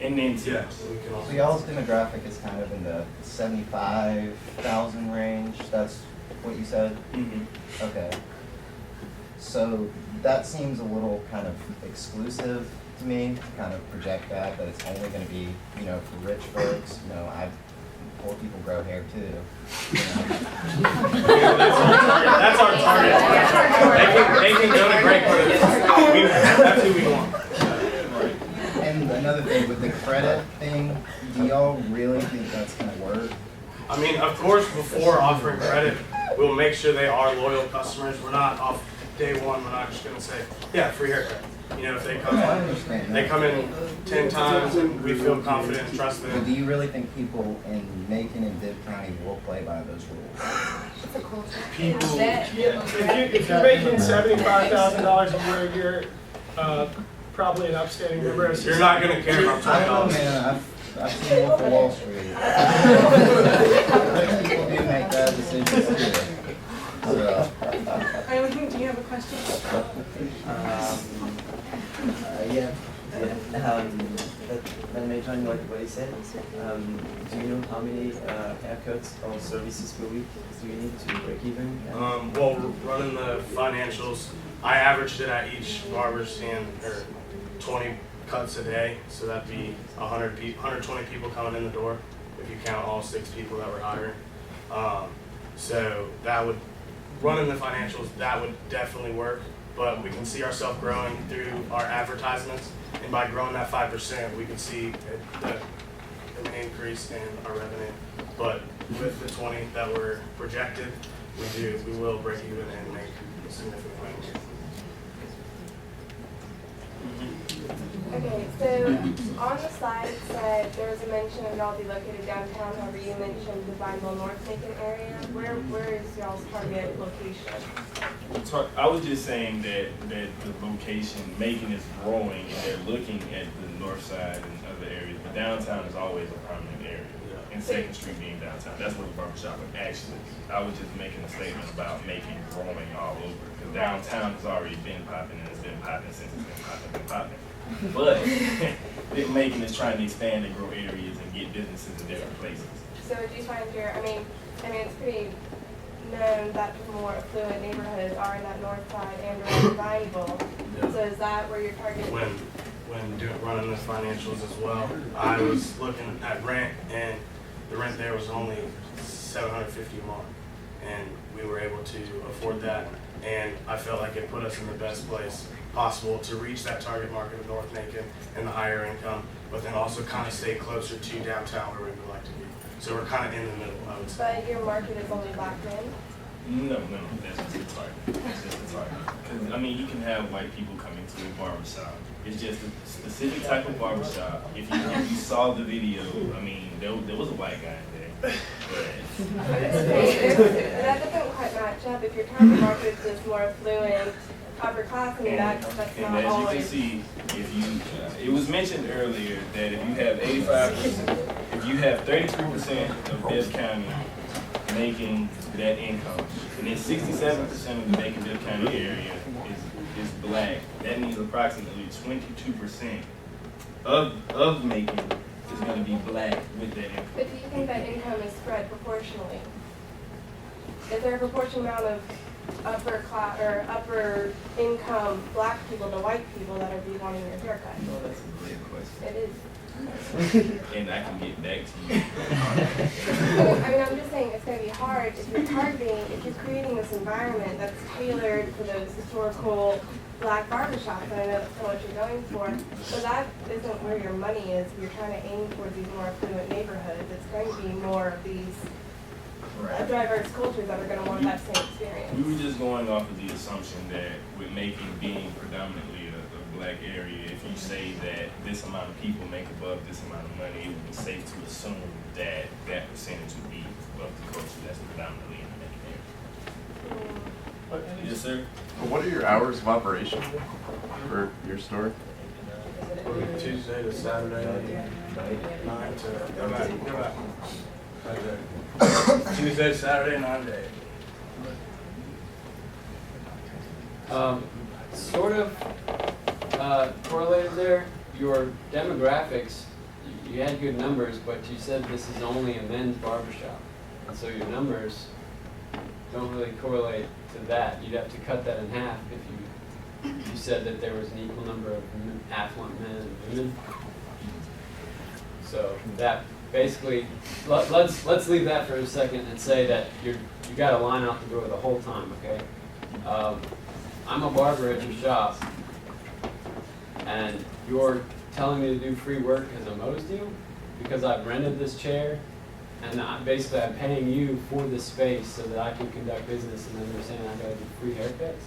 G: and then tips.
O: Yeah, we can
S: So
O: also.
S: y'all's demographic is kind of in the 75,000 range, that's what you said?
G: Mhm.
S: Okay. So that seems a little kind of exclusive to me, to kind of project that it's only gonna be, you know, for rich folks, you know, poor people grow hair too. You know.
O: That's our target. They can go to Great Clips. That's who we want.
S: And another thing, with the credit thing, do y'all really think that's gonna work?
O: I mean, of course, before offering credit, we'll make sure they are loyal customers. We're not off day one, we're not just gonna say, yeah, free haircut. You know, if they come
S: I
O: in,
S: understand
O: they
S: that.
O: come in 10 times and we feel confident and trust
S: But
O: them.
S: do you really think people in Macon and Bibb County will play by those rules?
O: People,
L: If you're making $75,000 a year, you're probably an upstanding member of
O: you're not gonna care about
S: I don't know,
O: $20.
S: man, I've seen Wolf of Wall Street. Rich people do make bad decisions too. So,
K: Eileen, do you have a question?
T: Yeah. That may join what he said. Do you know how many haircuts or services per week do you need to break even?
O: Well, running the financials, I averaged it at each barber's hand, or 20 cuts a day, so that'd be 120 people coming in the door, if you count all 6 people that we're hiring. So that would, running the financials, that would definitely work, but we can see ourselves growing through our advertisements, and by growing that 5%, we can see an increase in our revenue. But with the 20 that were projected, we will break even and make significant money.
M: Okay, so on the slide it said there was a mention of y'all be located downtown, however you mentioned the Vineville North Macon area. Where is y'all's target location?
G: I was just saying that the location, Macon is growing and they're looking at the north side and other areas, but downtown is always a prominent area. And 2nd Street being downtown, that's where the barbershop would actually be. I was just making a statement about Macon growing all over, because downtown has already been popping and it's been popping since it's been popping. But Macon is trying to expand and grow areas and get businesses in different places.
M: So do you find I mean it's pretty known that the more affluent neighborhoods are in that north side and around Vineville.
O: Yeah.
M: So is that where you're targeting?
O: When running the financials as well, I was looking at rent, and the rent there was only $750 a month, and we were able to afford that, and I felt like it put us in the best place possible to reach that target market of North Macon and the higher income, but then also kind of stay closer to downtown where we would like to be. So we're kind of in the middle, I would say.
M: But your market is only black men?
G: No, that's just the target. That's just the target. Because, I mean, you can have white people coming to a barbershop. It's just a specific type of barbershop. If you saw the video, I mean, there was a white guy in there.
M: That doesn't quite match up. If your target market is just more affluent, upper class, I mean, that's
G: And
M: not
G: as you can
M: always.
G: see, if you, it was mentioned earlier that if you have 85%, if you have 33% of Bibb County making that income, and then 67% of the Macon-Bibb County area is black, that means approximately 22% of Macon is going to be black with that income.
M: But do you think that income is spread proportionally? Is there a proportional amount of upper class or upper income black people to white people that are be wanting your haircut?
G: Well, that's a great question.
M: It is.
G: and I can get back to you.
M: I mean, I'm just saying it's going to be hard if you're targeting, if you're creating this environment that's tailored for those historical black barbershops, and I know that's what you're going for, but that isn't where your money is. If you're trying to aim towards these more affluent neighborhoods, it's going to be more of these diverse cultures that are going to want that same experience.
G: We were just going off of the assumption that with Macon being predominantly a black area, if you say that this amount of people make above this amount of money, it would be safe to assume that that percentage would be of the culture that's predominantly in the Macon area. Yes, sir.
U: What are your hours of operation for your store?
O: Tuesday to Saturday, 9 to
A: Tuesday, Saturday, 9 days.
H: Sort of correlated there, your demographics, you had good numbers, but you said this is only a men's barbershop. And so your numbers don't really correlate to that. You'd have to cut that in half if you said that there was an equal number of affluent men and women. So that basically, let's leave that for a second and say that you got a line out the door the whole time, okay? I'm a barber at your shop, and you're telling me to do free work as a Mo's deal because I've rented this chair, and I'm paying you for this space so that I can conduct business, and then they're saying I gotta do free haircuts?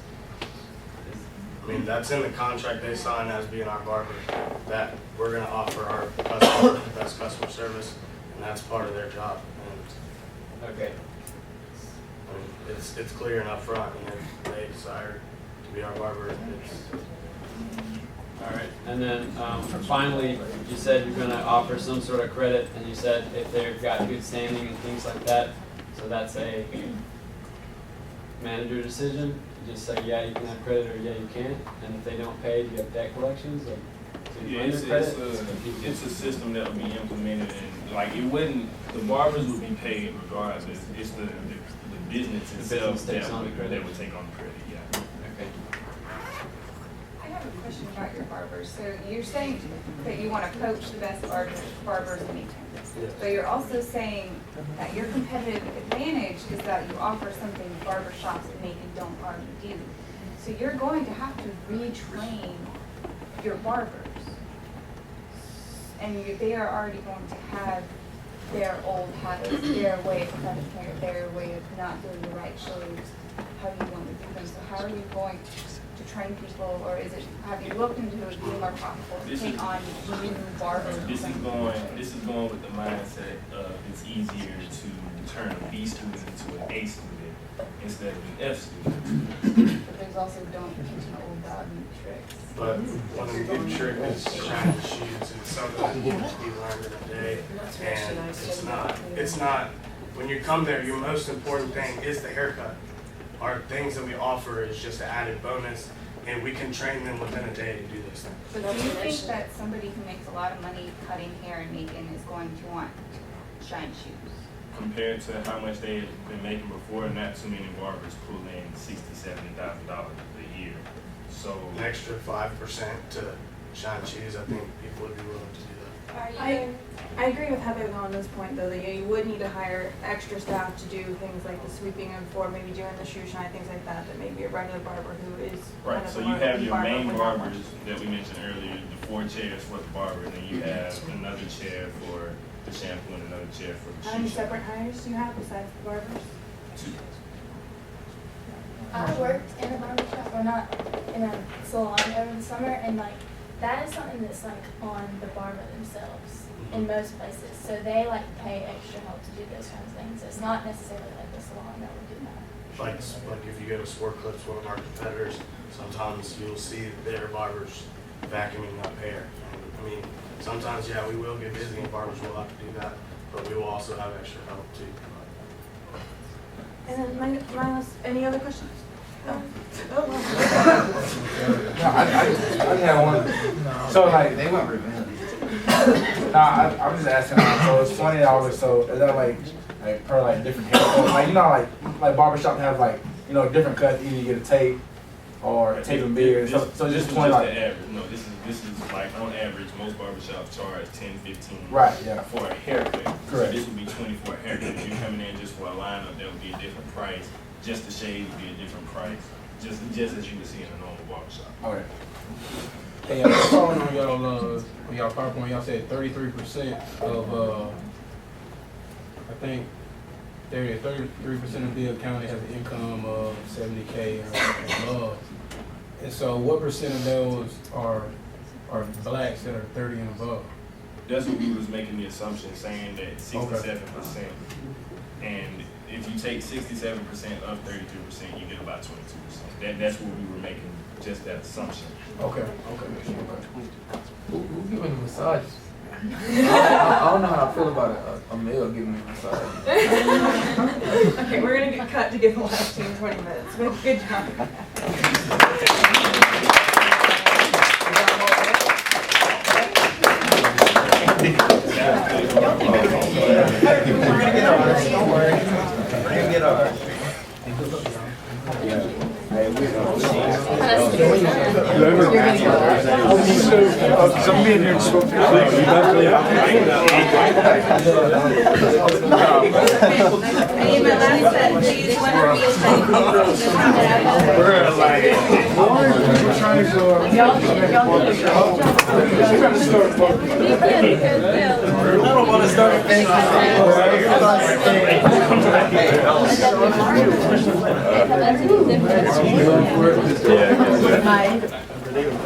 O: I mean, that's in the contract they sign as being our barber, that we're gonna offer our customers the best customer service, and that's part of their job. And
H: okay.
O: I mean, it's clear and upfront, and if they desire to be our barber, it's.
H: All right, and then finally, you said you're gonna offer some sort of credit, and you said if they've got good standing and things like that, so that's a manager decision. You just say, yeah, you can have credit, or yeah, you can't, and if they don't pay, do you have debt collections? Or, so you
G: It's a system that will be implemented, and like it wouldn't, the barbers would be paid regardless. It's the business itself that would take on the credit, yeah.
H: Okay.
I: I have a question about your barbers. So you're saying that you want to poach the best barbers in Macon. But you're also saying that your competitive advantage is that you offer something barbershops in Macon don't already do. So you're going to have to retrain your barbers. And they are already going to have their old habits, their way of cutting hair, their way of not doing the right shows, how you want to do them. So how are you going to train people, or have you looked into it being more profitable to take on new barbers?
G: This is going with the mindset of it's easier to turn a B student into an A student instead of an F student.
I: But there's also don't teach an old dog new tricks.
O: But one of the big trick is shining shoes. It's something that needs to be learned in a day, and it's not. When you come there, your most important thing is the haircut. Our things that we offer is just an added bonus, and we can train them within a day to do those things.
I: So do you think that somebody who makes a lot of money cutting hair in Macon is going to want shine shoes?
G: Compared to how much they've been making before, not too many barbers pull in $60,000, $70,000 a year. So
O: an extra 5% to shine shoes, I think people would be willing to do that.
K: I agree with Heather though on this point though, that you would need to hire extra staff to do things like the sweeping and floor, maybe doing the shoe shine, things like that maybe a regular barber who is
G: right. So you have your main barbers that we mentioned earlier, the 4 chairs for the barber, and then you have another chair for the shampoo and another chair for the
K: How many separate hires do you have besides the barbers?
G: 2.
J: I worked in a barbershop, or not, in a salon over the summer, and like that is something that's like on the barber themselves in most places. So they like pay extra help to do those kinds of things. It's not necessarily like the salon that would do that.
O: Like if you go to Sport Clips, one of our competitors, sometimes you'll see their barbers vacuuming up hair. And, I mean, sometimes, yeah, we will get busy and barbers will have to do that, but we will also have extra help too.
K: And then my last, any other questions?
A: I had one. So like
S: they want revenge.
A: I'm just asking. So it's $20. So is that like per like different haircuts? Like you know like barbershop have like different cuts. Either you get a tape or taking beers. So
G: This
A: just
G: is
A: 20
G: just
A: like.
G: the average. No, this is like on average, most barbershops charge 10, 15
A: Right, yeah.
G: for a haircut. So
A: Correct.
G: this would be 20 for a haircut. If you're coming in just for a lineup, that would be a different price. Just the shades would be a different price. Just as you would see in a normal barbershop.
A: Okay.
D: Hey, following on y'all PowerPoint, y'all said 33% of, I think, 33% of Bill County has an income of 70K or above. And so what percent of those are blacks that are 30 and above?
G: That's what we was making the assumption, saying that 67%. And if you take 67% of 32%, you get about 22%. That's what we were making, just that assumption.
D: Okay.
C: Who giving the massage? I don't know how I feel about a male giving me a massage.
K: Okay, we're gonna get cut to get the last 20 minutes, but good job.
S: I don't want to start a thing.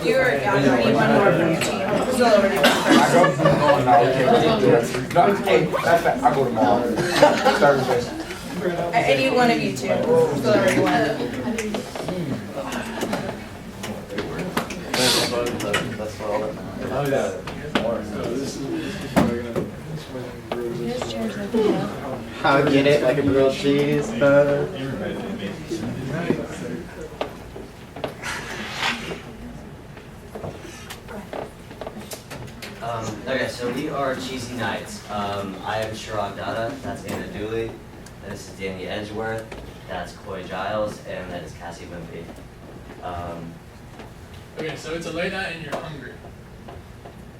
K: You're need one more from your team. Still already
A: I go tomorrow. Thursday.
K: I need one of you two. Still already one of them.
T: That's all that matters. How get it like a grilled cheese?
B: Okay, so we are Cheesy Knights. I am Chirag Dada, that's Anna Dooley, this is Danny Edgeworth, that's Coy Giles, and that is Cassie Wimpy.
V: Okay, so it's a late night and you're hungry.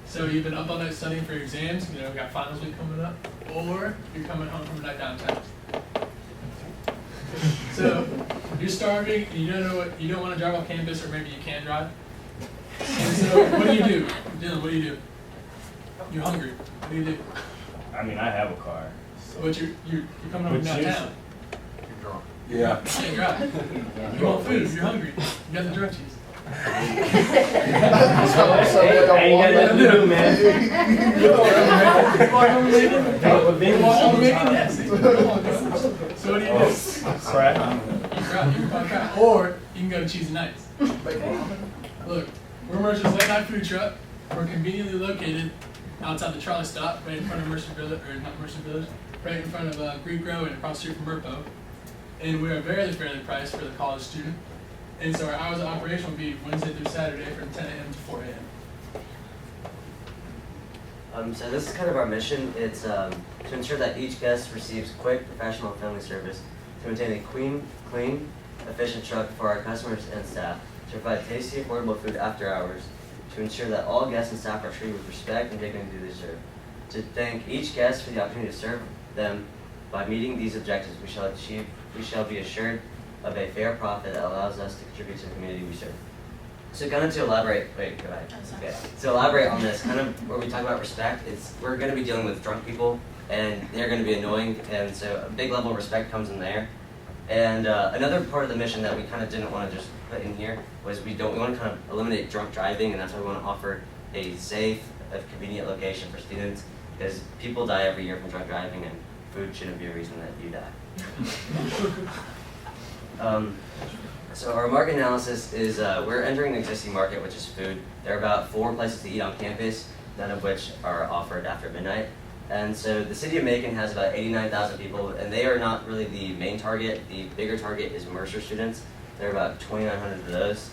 V: So you've been up all night studying for your exams, we got finals week coming up, or you're coming home from a night downtown. So you're starving, and you don't want to drive off campus, or maybe you can drive. And so what do you do? Dylan, what do you do? You're hungry. What do you do?
G: I mean, I have a car.
V: But you're coming home from downtown.
G: You're drunk.
A: Yeah.
V: You can't drive. You want food, you're hungry. You got the drug cheese.
G: I ain't got nothing to do, man.
V: So what do you do?
G: Crack.
V: You can buy crack. Or you can go to Cheesy Nights. Look, we're Mercer's late night food truck. We're conveniently located outside the trolley stop, right in front of Mercer Village, or not Mercer Village, right in front of Greek Row and across the street from Merpo. And we are very fairly priced for the college student. And so our hours of operation will be Wednesday through Saturday from 10 a.m. to 4 a.m.
B: So this is kind of our mission. It's to ensure that each guest receives quick, professional, and friendly service, to maintain a clean, efficient truck for our customers and staff, to provide tasty, affordable food after hours, to ensure that all guests and staff are treated with respect and dignity they deserve, to thank each guest for the opportunity to serve them. By meeting these objectives, we shall be assured of a fair profit that allows us to contribute to the community we serve. So kind of to elaborate, go ahead. Okay. To elaborate on this, kind of where we talk about respect, we're going to be dealing with drunk people, and they're going to be annoying, and so a big level of respect comes in there. And another part of the mission that we kind of didn't want to just put in here was we want to kind of eliminate drunk driving, and that's why we want to offer a safe, convenient location for students, because people die every year from drunk driving, and food shouldn't be a reason that you die. So our market analysis is we're entering an existing market, which is food. There are about 4 places to eat on campus, none of which are offered after midnight. And so the city of Macon has about 89,000 people, and they are not really the main target. The bigger target is Mercer students. There are about 2,900 of those.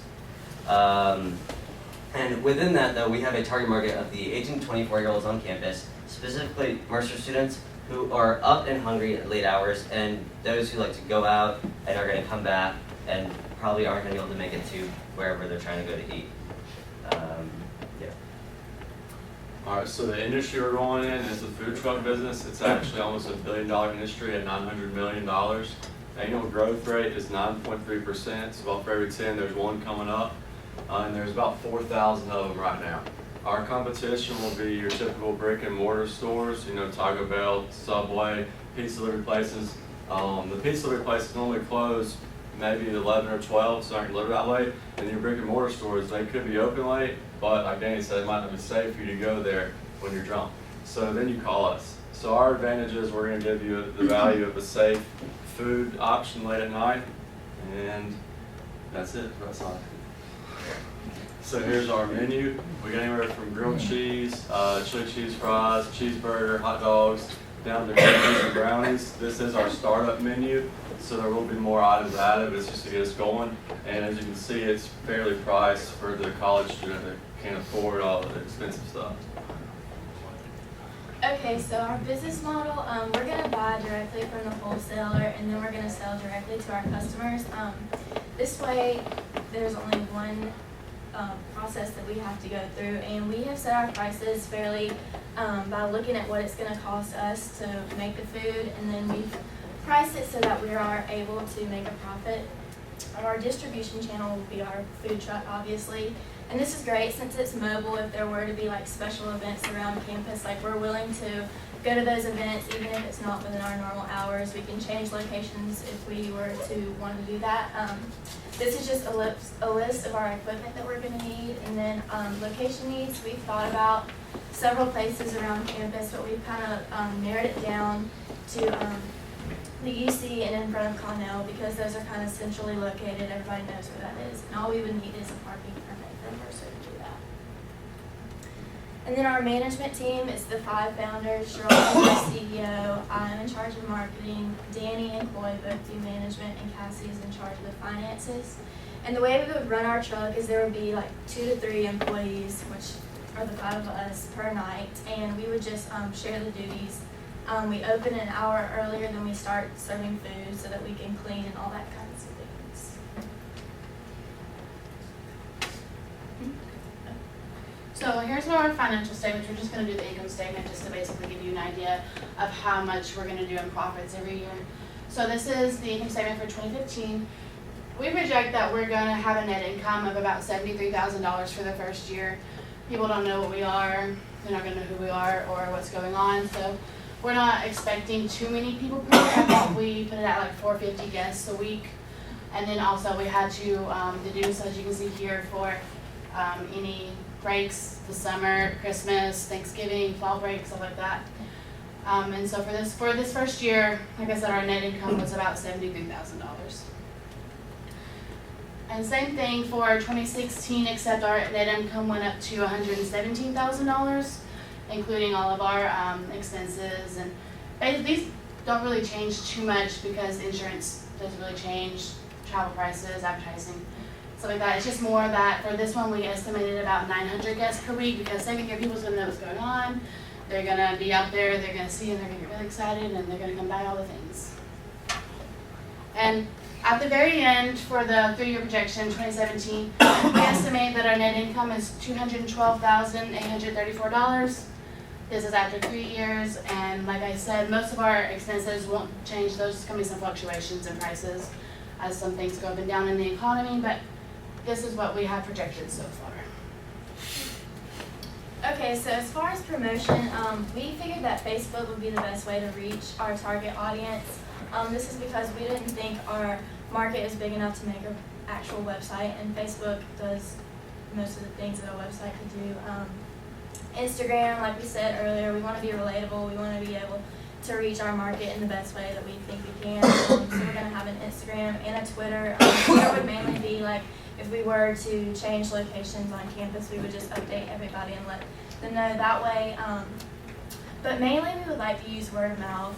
B: And within that, though, we have a target market of the 18 to 24-year-olds on campus, specifically Mercer students who are up and hungry at late hours, and those who like to go out and are going to come back and probably aren't gonna be able to make it to wherever they're trying to go to eat. Yeah.
E: Alright, so the industry we're going in is the food truck business. It's actually almost $1 billion industry at $900 million. The annual growth rate is 9.3%, so about for every 10, there's one coming up. And there's about 4,000 of them right now. Our competition will be your typical brick and mortar stores, you know, Taco Bell, Subway, pizza delivery places. The pizza delivery places normally close maybe 11 or 12, so aren't delivered that late. And your brick and mortar stores, they could be open late, but like Danny said, it might not be safe for you to go there when you're drunk. So then you call us. So our advantage is we're going to give you the value of a safe food option late at night, and that's it. That's all. So here's our menu. We got anywhere from grilled cheese, chili cheese fries, cheeseburger, hot dogs, down to cookies and brownies. This is our startup menu, so there will be more items added, but it's just to get us going. And as you can see, it's fairly priced for the college student that can't afford all the expensive stuff.
J: Okay, so our business model, we're gonna buy directly from the wholesaler and then we're gonna sell directly to our customers. This way, there's only one process that we have to go through, and we have set our prices fairly by looking at what it's gonna cost us to make the food, and then we've priced it so that we are able to make a profit. Our distribution channel will be our food truck, obviously. And this is great since it's mobile. If there were to be like special events around campus, like we're willing to go to those events even if it's not within our normal hours. We can change locations if we were to want to do that. This is just a list of our equipment that we're going to need, and then location needs. We've thought about several places around campus, but we've kind of narrowed it down to the UC and in front of Connell because those are kind of centrally located. Everybody knows where that is, and all we would need is a parking permit for a person to do that. And then our management team is the 5 founders. Jerome is our CEO. I'm in charge of marketing. Danny and Coy both do management, and Cassie is in charge of the finances. And the way we would run our truck is there would be like 2 to 3 employees, which are the 5 of us per night, and we would just share the duties. We open an hour earlier than we start serving food so that we can clean and all that kinds of things.
M: So here's our financial statements. We're just going to do the income statement just to basically give you an idea of how much we're going to do in profits every year. So this is the income statement for 2015. We project that we're going to have a net income of about $73,000 for the first year. People don't know what we are. They're not going to know who we are or what's going on. So we're not expecting too many people per year. I thought we put it at like 450 guests a week. And then also we had to deduce, as you can see here, for any breaks, the summer, Christmas, Thanksgiving, fall break, stuff like that. And so for this first year, like I said, our net income was about $73,000. And same thing for 2016, except our net income went up to $117,000, including all of our expenses. And these don't really change too much because insurance doesn't really change, travel prices, advertising, stuff like that. It's just more that for this one we estimated about 900 guests per week because second year people's gonna know what's going on. They're gonna be out there, they're gonna see, and they're gonna get really excited, and they're gonna come buy all the things. And at the very end, for the 3-year projection, 2017, we estimate that our net income is $212,834. This is after 3 years, and like I said, most of our expenses won't change. There's going to be some fluctuations in prices as some things go up and down in the economy, but this is what we have projected so far.
J: Okay, so as far as promotion, we figured that Facebook would be the best way to reach our target audience. This is because we didn't think our market is big enough to make an actual website, and Facebook does most of the things that a website could do. Instagram, like we said earlier, we want to be relatable. We want to be able to reach our market in the best way that we think we can. So we're going to have an Instagram and a Twitter. Twitter would mainly be like if we were to change locations on campus, we would just update everybody and let them know that way. But mainly we would like to use word of mouth.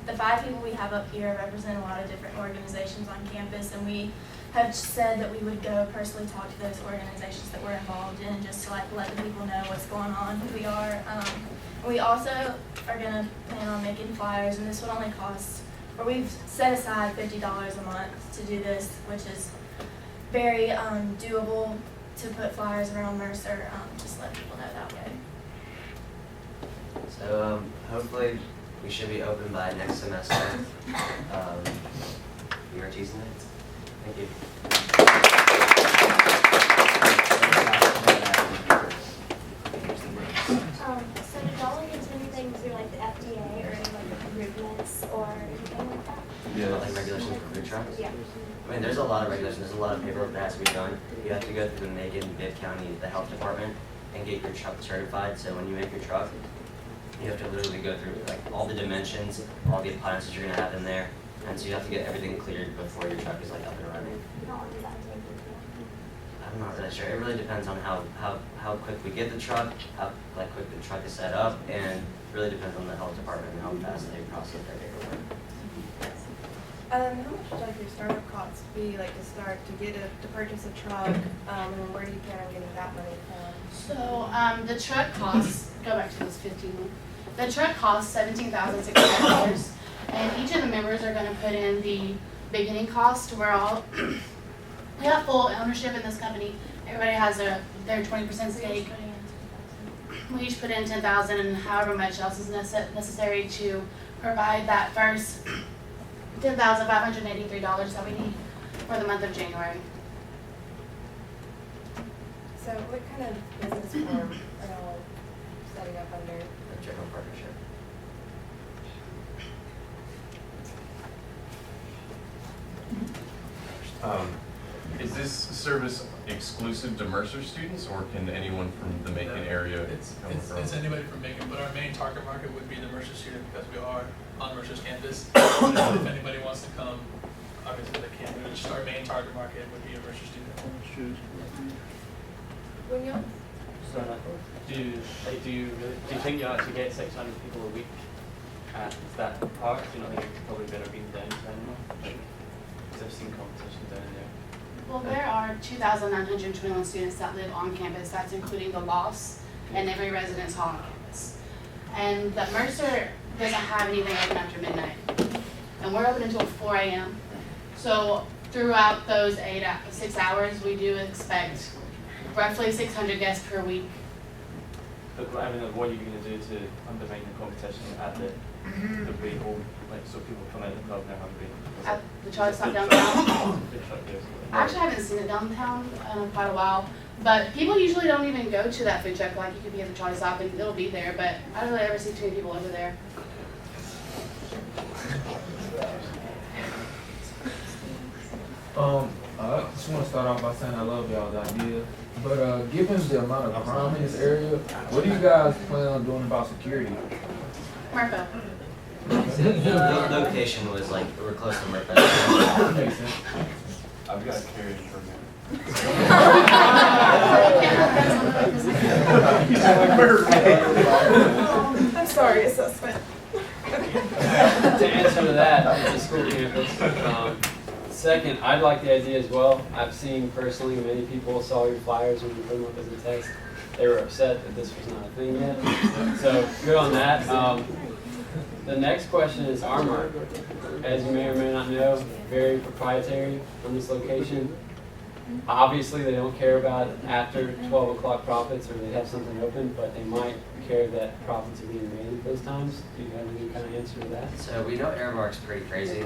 J: The 5 people we have up here represent a lot of different organizations on campus, and we have said that we would go personally talk to those organizations that we're involved in just to like let the people know what's going on, who we are. We also are going to plan on making flyers, and this would only cost or we've set aside $50 a month to do this, which is very doable to put flyers around Mercer, just let people know that way.
B: So hopefully we should be open by next semester. We are teasing it. Thank you.
J: So did y'all look into anything through like the FDA or any like improvements or anything like that?
B: Yeah. Like regulations for food trucks?
J: Yeah.
B: I mean, there's a lot of regulations, there's a lot of paperwork that has to be done. You have to go through the Macon, Bibb County, the health department, and get your truck certified. So when you make your truck, you have to literally go through like all the dimensions, all the appliances you're gonna have in there. And so you have to get everything cleared before your truck is like up and running. I'm not really sure. It really depends on how quick we get the truck, how like quick the truck is set up, and really depends on the health department and how fast they process their paperwork.
F: How much would like your startup costs be like to start to purchase a truck, and then where do you plan on getting that money from?
M: So the truck costs, go back to this 15. The truck costs $17,600, and each of the members are going to put in the beginning cost. We have full ownership in this company. Everybody has their 20% stake. We each put in $10,000 and however much else is necessary to provide that first $10,583 that we need for the month of January.
F: So what kind of business form are y'all setting up under?
B: A general partnership.
U: Is this service exclusive to Mercer students, or can anyone from the Macon area come from?
V: It's anybody from Macon, but our main target market would be the Mercer student because we are on Mercer's campus. If anybody wants to come, obviously they can, but just our main target market would be a Mercer student.
F: William?
P: So, do you think you'll actually get 600 people a week at that park? Do you not think it's probably better being down anymore? Because I've seen competition down there.
M: Well, there are 2,921 students that live on campus. That's including the LOFs and every residence hall on campus. And that Mercer doesn't have anything open after midnight. And we're open until 4 a.m. So throughout those 6 hours, we do expect roughly 600 guests per week.
P: But I mean, what are you going to do to undermine the competition at the break home? Like, so people come out of the club and they're hungry.
M: At the Charlie Stop downtown?
P: Food truck, yes.
M: I actually haven't seen it downtown in quite a while. But people usually don't even go to that food truck. Like, you could be at the Charlie Stop and it'll be there. But I don't really ever see too many people over there.
C: I just want to start off by saying I love y'all's idea. But given the amount of crime in this area, what do you guys plan on doing about security?
M: Marco.
B: The location was like, we're close to Murphy.
C: Makes sense.
E: I've got carried for a minute.
F: I'm sorry, assessment.
H: To answer to that, the school campus. Second, I'd like the idea as well. I've seen personally many people saw your flyers when you put them up as a text. They were upset that this was not a thing yet. So good on that. The next question is Armor. As you may or may not know, very proprietary on this location. Obviously, they don't care about after 12 o'clock profits or they have something open, but they might care that profits are being made at those times. Do you have any kind of answer to that?
B: So we know Airmark's pretty crazy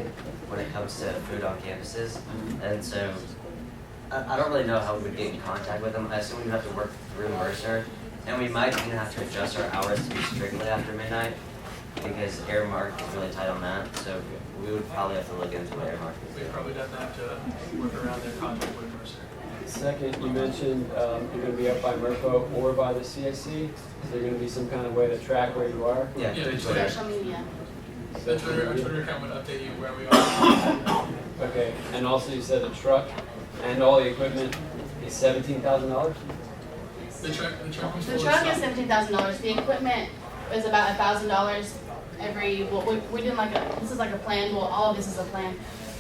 B: when it comes to food on campuses, and so I don't really know how we would get in contact with them. I assume we'd have to work through Mercer, and we might even have to adjust our hours to be strictly after midnight because Airmark is really tight on that. So we would probably have to look into what Airmark is
V: We
B: doing.
V: probably definitely have to work around their contract with Mercer.
H: Second, you mentioned you're going to be up by Merco or by the CSC. Is there going to be some kind of way to track where you are?
B: Yeah,
V: Yeah,
M: Social media.
V: The Twitter account would update you where we are.
H: Okay, and also you said the truck and all the equipment is $17,000?
V: The truck was
M: The
V: full
M: truck
V: of
M: is
V: stuff.
M: $17,000. The equipment is about $1,000 every. Well, we did like this is like a plan. Well, all of this is a plan,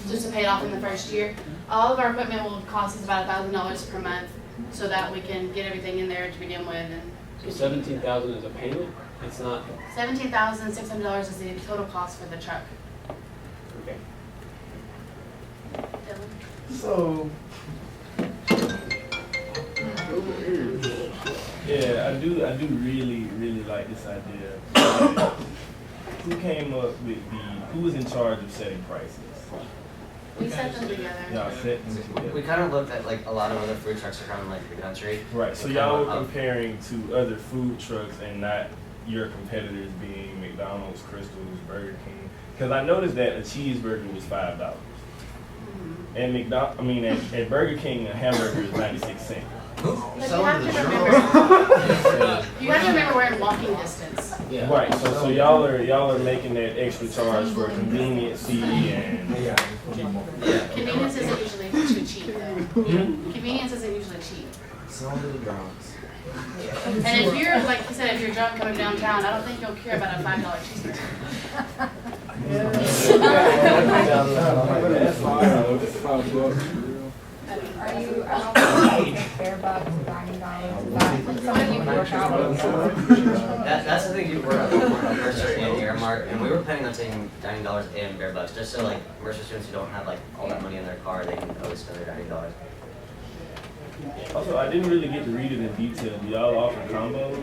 M: just to pay it off in the first year. All of our equipment will cost us about $1,000 per month, so that we can get everything in there to begin with. And
H: So $17,000 is a payment? It's not.
M: $17,600 is the total cost for the truck.
G: So, yeah, I do really like this idea. Who came up with who was in charge of setting prices?
M: We set them together.
G: Y'all set them together.
B: We kind of looked at like a lot of other food trucks around like the country.
G: Right, so
B: And
G: y'all
B: kinda
G: were comparing to other food trucks and not your competitors being McDonald's, Crystal's, Burger King. Because I noticed that a cheeseburger was $5. And at Burger King, a hamburger is 96 cents.
M: But you have to remember, you have to remember we're in walking distance.
G: Right, so y'all are making that extra charge for conveniency and
M: Convenience isn't usually too cheap though. Convenience isn't usually cheap.
S: Some of the drunks.
M: And if you're, like you said, if you're drunk coming downtown, I don't think you'll care about a $5 cheeseburger.
I: Are you, I don't know, like fair bucks, $90, like something you can work out with?
B: That's the thing you were on Mercer and Earmark, and we were planning on taking $90 and Bear Bucks, just so like Mercer students who don't have like all that money in their car, they can always spend their $90.
G: Also, I didn't really get to read it in detail. Do y'all offer combos?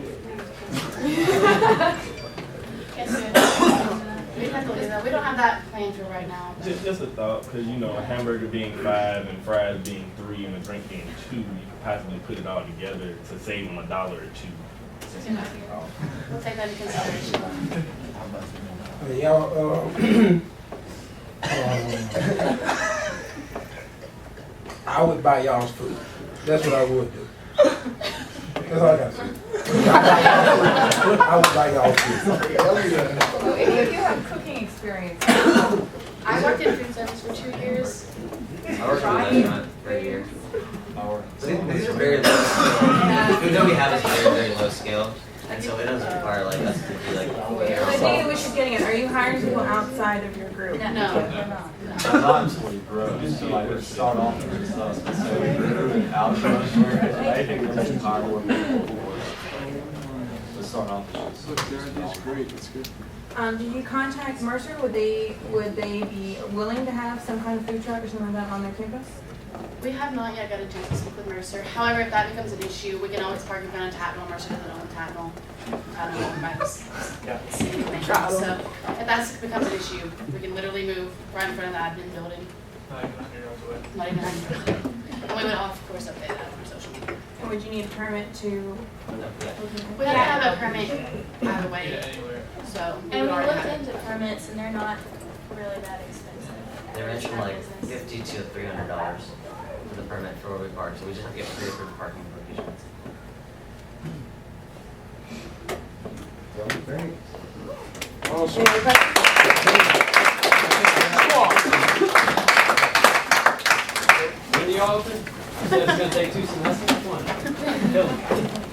M: We'd have to look at that. We don't have that planned for right now.
G: Just a thought, because a hamburger being $5 and fries being $3 and a drink being $2, you could possibly put it all together to save them $1 or $2.
M: We'll take that into consideration.
D: Y'all, I would buy y'all's food. That's what I would do. That's all I got to say. I would buy y'all's food.
I: So if you have cooking experience,
M: I worked in food service for 2 years.
B: I worked in a restaurant for a year. So these are very low scale. The food that we have is very low scale, and so it doesn't require like us to be like.
K: I think what she's getting at, are you hiring people outside of your group?
M: No.
E: Not until we grow, so like we start off with us, so we move out of the I think we're just hire more people to start off.
C: That's great, that's good.
K: Did you contact Mercer? Would they be willing to have some kind of food truck or something like that on their campus?
M: We have not yet got a chance to speak with Mercer. However, if that becomes an issue, we can always park in front of Tatnall. Mercer doesn't own Tatnall. Tatnall by the city of Macon. So if that becomes an issue, we can literally move right in front of the admin building. Not even 100 yards away. And we would, of course, update that on our social media.
K: And would you need a permit to?
M: We have to have a permit either way. So we
J: And
M: would
J: we
M: already
J: looked
M: have it.
J: into permits and they're not really that expensive.
B: They range from like $50 to $300 for the permit for where we park, so we just have to get pre-approved parking locations.
D: Great.
K: Awesome.
H: When do you all open? You said it's gonna take 2 semesters.